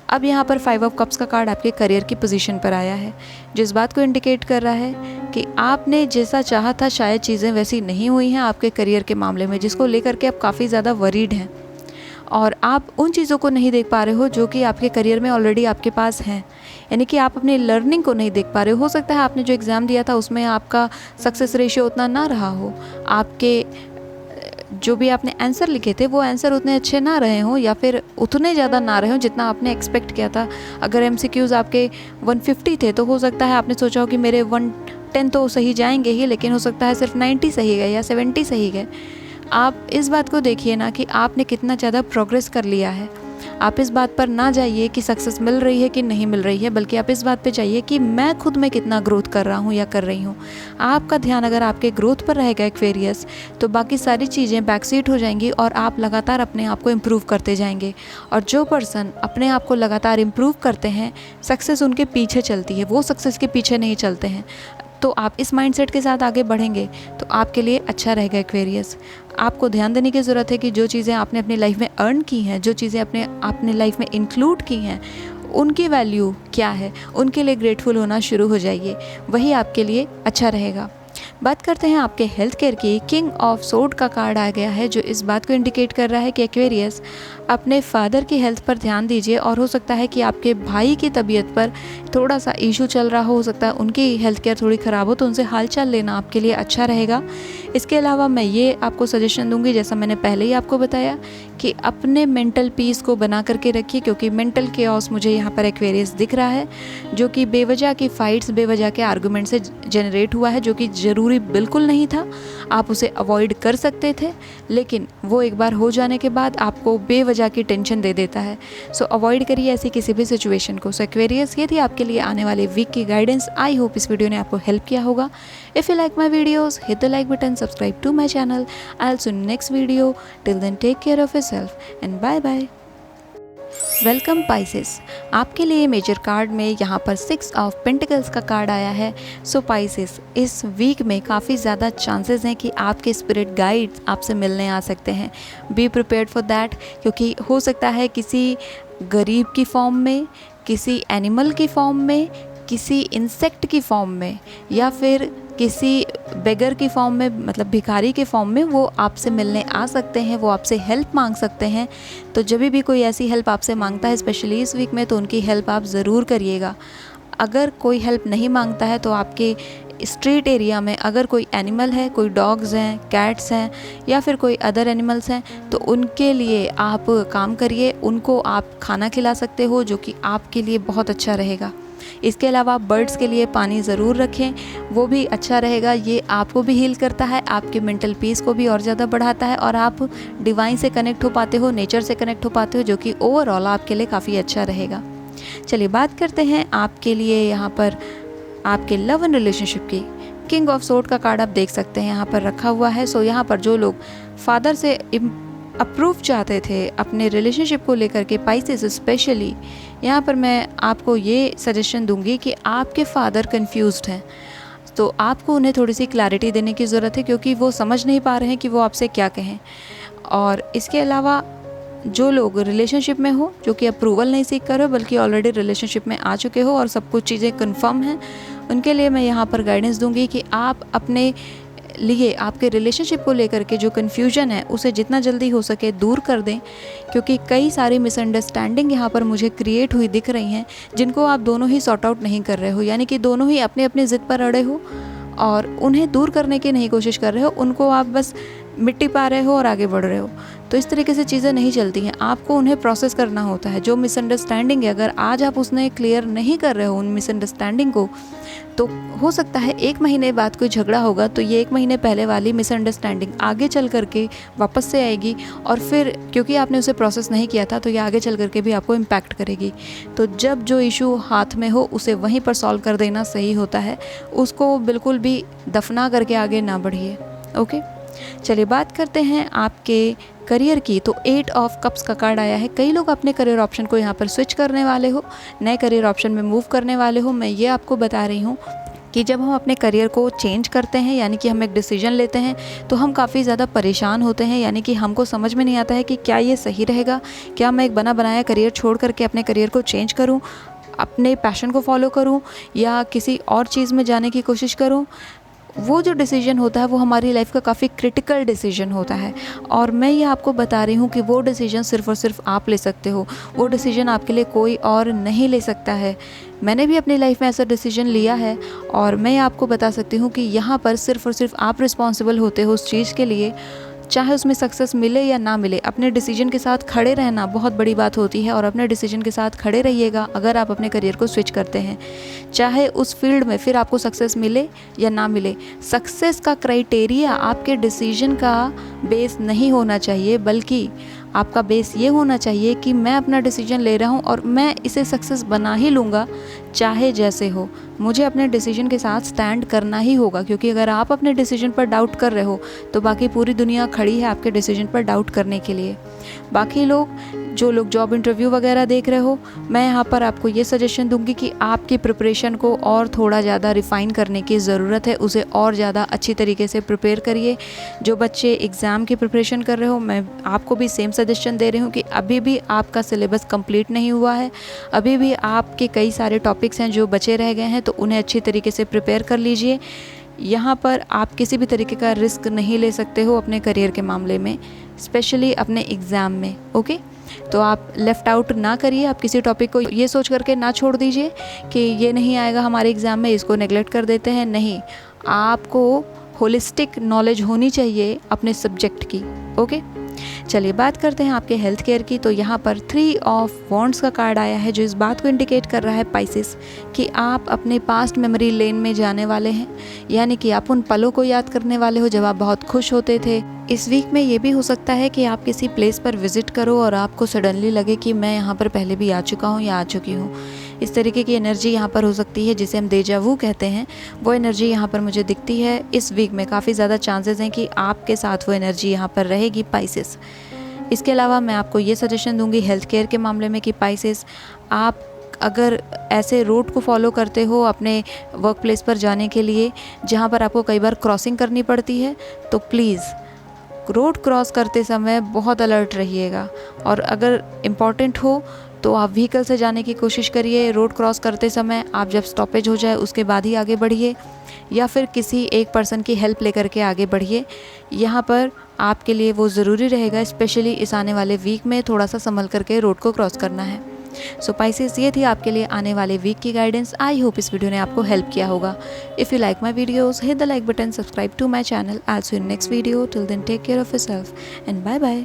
अब यहाँ पर 5 ऑफ कप्स का कार्ड आपके करियर की पोजीशन पर आया है, जिस बात को इंडिकेट कर रहा है कि आपने जैसा चाहा था शायद चीज़ें वैसी नहीं हुई हैं आपके करियर के मामले में, जिसको लेकर के आप काफ़ी ज़्यादा वरीड हैं और आप उन चीज़ों को नहीं देख पा रहे हो जो कि आपके करियर में ऑलरेडी आपके पास हैं। यानी कि आप अपनी लर्निंग को नहीं देख पा रहे हो सकता है आपने जो एग्ज़ाम दिया था उसमें आपका सक्सेस रेशियो उतना ना रहा हो, आपके जो भी आपने आंसर लिखे थे वो आंसर उतने अच्छे ना रहे हों, या फिर उतने ज़्यादा ना रहे हों जितना आपने एक्सपेक्ट किया था। अगर एमसीक्यूज़ आपके 150 थे तो हो सकता है आपने सोचा हो कि मेरे 110 तो सही जाएंगे ही, लेकिन हो सकता है सिर्फ 90 सही गए या 70 सही गए। आप इस बात को देखिए ना कि आपने कितना ज़्यादा प्रोग्रेस कर लिया है। आप इस बात पर ना जाइए कि सक्सेस मिल रही है कि नहीं मिल रही है, बल्कि आप इस बात पे जाइए कि मैं खुद में कितना ग्रोथ कर रहा हूँ या कर रही हूँ। आपका ध्यान अगर आपके ग्रोथ पर रहेगा एक्वेरियस, तो बाकी सारी चीज़ें बैकसीट हो जाएंगी और आप लगातार अपने आप को इम्प्रूव करते जाएंगे। और जो पर्सन अपने आप को लगातार इम्प्रूव करते हैं, सक्सेस उनके पीछे चलती है, वो सक्सेस के पीछे नहीं चलते हैं। तो आप इस माइंडसेट के साथ आगे बढ़ेंगे तो आपके लिए अच्छा रहेगा एक्वेरियस। आपको ध्यान देने की ज़रूरत है कि जो चीज़ें आपने अपनी लाइफ में अर्न की हैं, जो चीज़ें अपने लाइफ में इंक्लूड की हैं, उनकी वैल्यू क्या है, उनके लिए ग्रेटफुल होना शुरू हो जाइए, वही आपके लिए अच्छा रहेगा। बात करते हैं आपके हेल्थ केयर की। किंग ऑफ सोर्ड का कार्ड आ गया है, जो इस बात को इंडिकेट कर रहा है कि एक्वेरियस अपने फादर की हेल्थ पर ध्यान दीजिए, और हो सकता है कि आपके भाई की तबीयत पर थोड़ा सा इशू चल रहा हो सकता है उनकी हेल्थ केयर थोड़ी ख़राब हो, तो उनसे हालचाल लेना आपके लिए अच्छा रहेगा। इसके अलावा मैं ये आपको सजेशन दूंगी, जैसा मैंने पहले ही आपको बताया, कि अपने मेंटल पीस को बना करके रखिए, क्योंकि मेंटल केओस मुझे यहाँ पर एक्वेरियस दिख रहा है, जो कि बेवजह की फ़ाइट्स, बेवजह के आर्गूमेंट से जनरेट हुआ है, जो कि ज़रूरी बिल्कुल नहीं था। आप उसे अवॉइड कर सकते थे, लेकिन वो एक बार हो जाने के बाद आपको बेवजह की टेंशन दे देता है। सो अवॉइड करिए ऐसी किसी भी सिचुएशन को। सो एक्वेरियस, ये थी आपके लिए आने वाले वीक की गाइडेंस। आई होप इस वीडियो ने आपको हेल्प किया होगा। If you like my videos, hit the like button, subscribe to my channel. I'll see you in next video. Till then, take care of yourself and bye bye. Welcome Pisces, आपके लिए major card में यहाँ पर 6 of pentacles का card आया है। सो Pisces, इस week में काफ़ी ज़्यादा चांसेस हैं कि आपके स्पिरिट गाइड्स आपसे मिलने आ सकते हैं। बी प्रिपेयर्ड फॉर दैट, क्योंकि हो सकता है किसी गरीब की फॉर्म में, किसी एनिमल की फॉर्म में, किसी इंसेक्ट की फॉर्म में, या फिर किसी बेगर की फॉर्म में, मतलब भिखारी के फॉर्म में वो आपसे मिलने आ सकते हैं, वो आपसे हेल्प मांग सकते हैं। तो जब भी कोई ऐसी हेल्प आपसे मांगता है स्पेशली इस वीक में, तो उनकी हेल्प आप ज़रूर करिएगा। अगर कोई हेल्प नहीं मांगता है तो आपके स्ट्रीट एरिया में अगर कोई एनिमल है, कोई डॉग्स हैं, कैट्स हैं या फिर कोई अदर एनिमल्स हैं, तो उनके लिए आप काम करिए, उनको आप खाना खिला सकते हो, जो कि आपके लिए बहुत अच्छा रहेगा। इसके अलावा बर्ड्स के लिए पानी ज़रूर रखें, वो भी अच्छा रहेगा। ये आपको भी हील करता है, आपके मेंटल पीस को भी और ज़्यादा बढ़ाता है, और आप डिवाइन से कनेक्ट हो पाते हो, नेचर से कनेक्ट हो पाते हो, जो कि ओवरऑल आपके लिए काफ़ी अच्छा रहेगा। चलिए बात करते हैं आपके लिए यहाँ पर आपके लव एंड रिलेशनशिप की। किंग ऑफ सोर्ड का कार्ड आप देख सकते हैं यहाँ पर रखा हुआ है। सो यहाँ पर जो लोग फादर से अप्रूव चाहते थे अपने रिलेशनशिप को लेकर के, पाइसेस स्पेशली, यहाँ पर मैं आपको ये सजेशन दूंगी कि आपके फादर कंफ्यूज्ड हैं, तो आपको उन्हें थोड़ी सी क्लैरिटी देने की ज़रूरत है, क्योंकि वो समझ नहीं पा रहे हैं कि वो आपसे क्या कहें। और इसके अलावा जो लोग रिलेशनशिप में हो, जो कि अप्रूवल नहीं सीख कर हो बल्कि ऑलरेडी रिलेशनशिप में आ चुके हो और सब कुछ चीज़ें कंफर्म हैं, उनके लिए मैं यहाँ पर गाइडेंस दूंगी कि आप अपने लिए आपके रिलेशनशिप को लेकर के जो कन्फ्यूजन है उसे जितना जल्दी हो सके दूर कर दें, क्योंकि कई सारी मिसअंडरस्टैंडिंग यहाँ पर मुझे क्रिएट हुई दिख रही हैं, जिनको आप दोनों ही सॉर्ट आउट नहीं कर रहे हो, यानी कि दोनों ही अपने अपनी ज़िद पर अड़े हो और उन्हें दूर करने की नहीं कोशिश कर रहे हो, उनको आप बस मिट्टी पा रहे हो और आगे बढ़ रहे हो। तो इस तरीके से चीज़ें नहीं चलती हैं, आपको उन्हें प्रोसेस करना होता है। जो मिसअंडरस्टैंडिंग है, अगर आज आप उसने क्लियर नहीं कर रहे हो उन मिसअंडरस्टैंडिंग को, तो हो सकता है 1 महीने बाद कोई झगड़ा होगा तो ये 1 महीने पहले वाली मिसअंडरस्टैंडिंग आगे चल करके वापस से आएगी, और फिर क्योंकि आपने उसे प्रोसेस नहीं किया था तो ये आगे चल करके भी आपको इम्पैक्ट करेगी। तो जब जो इशू हाथ में हो उसे वहीं पर सॉल्व कर देना सही होता है, उसको बिल्कुल भी दफना करके आगे ना बढ़िए। ओके, चलिए बात करते हैं आपके करियर की। तो 8 ऑफ कप्स का कार्ड आया है। कई लोग अपने करियर ऑप्शन को यहाँ पर स्विच करने वाले हो, नए करियर ऑप्शन में मूव करने वाले हो। मैं ये आपको बता रही हूँ कि जब हम अपने करियर को चेंज करते हैं, यानी कि हम एक डिसीजन लेते हैं, तो हम काफ़ी ज़्यादा परेशान होते हैं, यानी कि हमको समझ में नहीं आता है कि क्या ये सही रहेगा, क्या मैं एक बना बनाया करियर छोड़ करके अपने करियर को चेंज करूँ, अपने पैशन को फॉलो करूँ, या किसी और चीज़ में जाने की कोशिश करूँ। वो जो डिसीजन होता है वो हमारी लाइफ का काफ़ी क्रिटिकल डिसीजन होता है, और मैं ये आपको बता रही हूँ कि वो डिसीजन सिर्फ़ और सिर्फ आप ले सकते हो, वो डिसीजन आपके लिए कोई और नहीं ले सकता है। मैंने भी अपनी लाइफ में ऐसा डिसीजन लिया है, और मैं आपको बता सकती हूँ कि यहाँ पर सिर्फ़ और सिर्फ आप रिस्पॉन्सिबल होते हो उस चीज़ के लिए, चाहे उसमें सक्सेस मिले या ना मिले। अपने डिसीजन के साथ खड़े रहना बहुत बड़ी बात होती है, और अपने डिसीजन के साथ खड़े रहिएगा अगर आप अपने करियर को स्विच करते हैं, चाहे उस फील्ड में फिर आपको सक्सेस मिले या ना मिले। सक्सेस का क्राइटेरिया आपके डिसीजन का बेस नहीं होना चाहिए, बल्कि आपका बेस ये होना चाहिए कि मैं अपना डिसीजन ले रहा हूँ और मैं इसे सक्सेस बना ही लूँगा, चाहे जैसे हो। मुझे अपने डिसीजन के साथ स्टैंड करना ही होगा, क्योंकि अगर आप अपने डिसीजन पर डाउट कर रहे हो तो बाकी पूरी दुनिया खड़ी है आपके डिसीजन पर डाउट करने के लिए। बाकी लोग, जो लोग जॉब इंटरव्यू वगैरह देख रहे हो, मैं यहाँ पर आपको ये सजेशन दूंगी कि आपकी प्रिपरेशन को और थोड़ा ज़्यादा रिफ़ाइन करने की ज़रूरत है, उसे और ज़्यादा अच्छी तरीके से प्रिपेयर करिए। जो बच्चे एग्ज़ाम की प्रिपरेशन कर रहे हो, मैं आपको भी सेम सजेशन दे रही हूँ कि अभी भी आपका सिलेबस कंप्लीट नहीं हुआ है, अभी भी आपके कई सारे टॉपिक्स हैं जो बचे रह गए हैं, तो उन्हें अच्छी तरीके से प्रिपेयर कर लीजिए। यहाँ पर आप किसी भी तरीके का रिस्क नहीं ले सकते हो अपने करियर के मामले में, स्पेशली अपने एग्ज़ाम में। ओके, तो आप लेफ़्ट आउट ना करिए, आप किसी टॉपिक को ये सोच करके ना छोड़ दीजिए कि ये नहीं आएगा हमारे एग्ज़ाम में, इसको नेगलेक्ट कर देते हैं। नहीं, आपको होलिस्टिक नॉलेज होनी चाहिए अपने सब्जेक्ट की। ओके, चलिए बात करते हैं आपके हेल्थ केयर की। तो यहाँ पर 3 ऑफ वॉन्ड्स का कार्ड आया है, जो इस बात को इंडिकेट कर रहा है पाइसेस कि आप अपने पास्ट मेमोरी लेन में जाने वाले हैं, यानी कि आप उन पलों को याद करने वाले हो जब आप बहुत खुश होते थे। इस वीक में ये भी हो सकता है कि आप किसी प्लेस पर विज़िट करो और आपको सडनली लगे कि मैं यहाँ पर पहले भी आ चुका हूँ या आ चुकी हूँ। इस तरीके की एनर्जी यहाँ पर हो सकती है, जिसे हम डेजा वू कहते हैं। वो एनर्जी यहाँ पर मुझे दिखती है। इस वीक में काफ़ी ज़्यादा चांसेस हैं कि आपके साथ वो एनर्जी यहाँ पर रहेगी पाइसेस। इसके अलावा मैं आपको ये सजेशन दूंगी हेल्थ केयर के मामले में कि पाइसेस, आप अगर ऐसे रूट को फॉलो करते हो अपने वर्क प्लेस पर जाने के लिए जहाँ पर आपको कई बार क्रॉसिंग करनी पड़ती है, तो प्लीज़ रोड क्रॉस करते समय बहुत अलर्ट रहिएगा। और अगर इम्पॉर्टेंट हो तो आप व्हीकल से जाने की कोशिश करिए। रोड क्रॉस करते समय आप जब स्टॉपेज हो जाए उसके बाद ही आगे बढ़िए, या फिर किसी एक पर्सन की हेल्प लेकर के आगे बढ़िए। यहाँ पर आपके लिए वो ज़रूरी रहेगा, स्पेशली इस आने वाले वीक में थोड़ा सा संभल करके रोड को क्रॉस करना है। सो पाइसेस, ये थी आपके लिए आने वाले वीक की गाइडेंस। आई होप इस वीडियो ने आपको हेल्प किया होगा। If you like my videos, hit the like button, subscribe to my channel. I will see you next video. Till then take care of yourself and bye bye.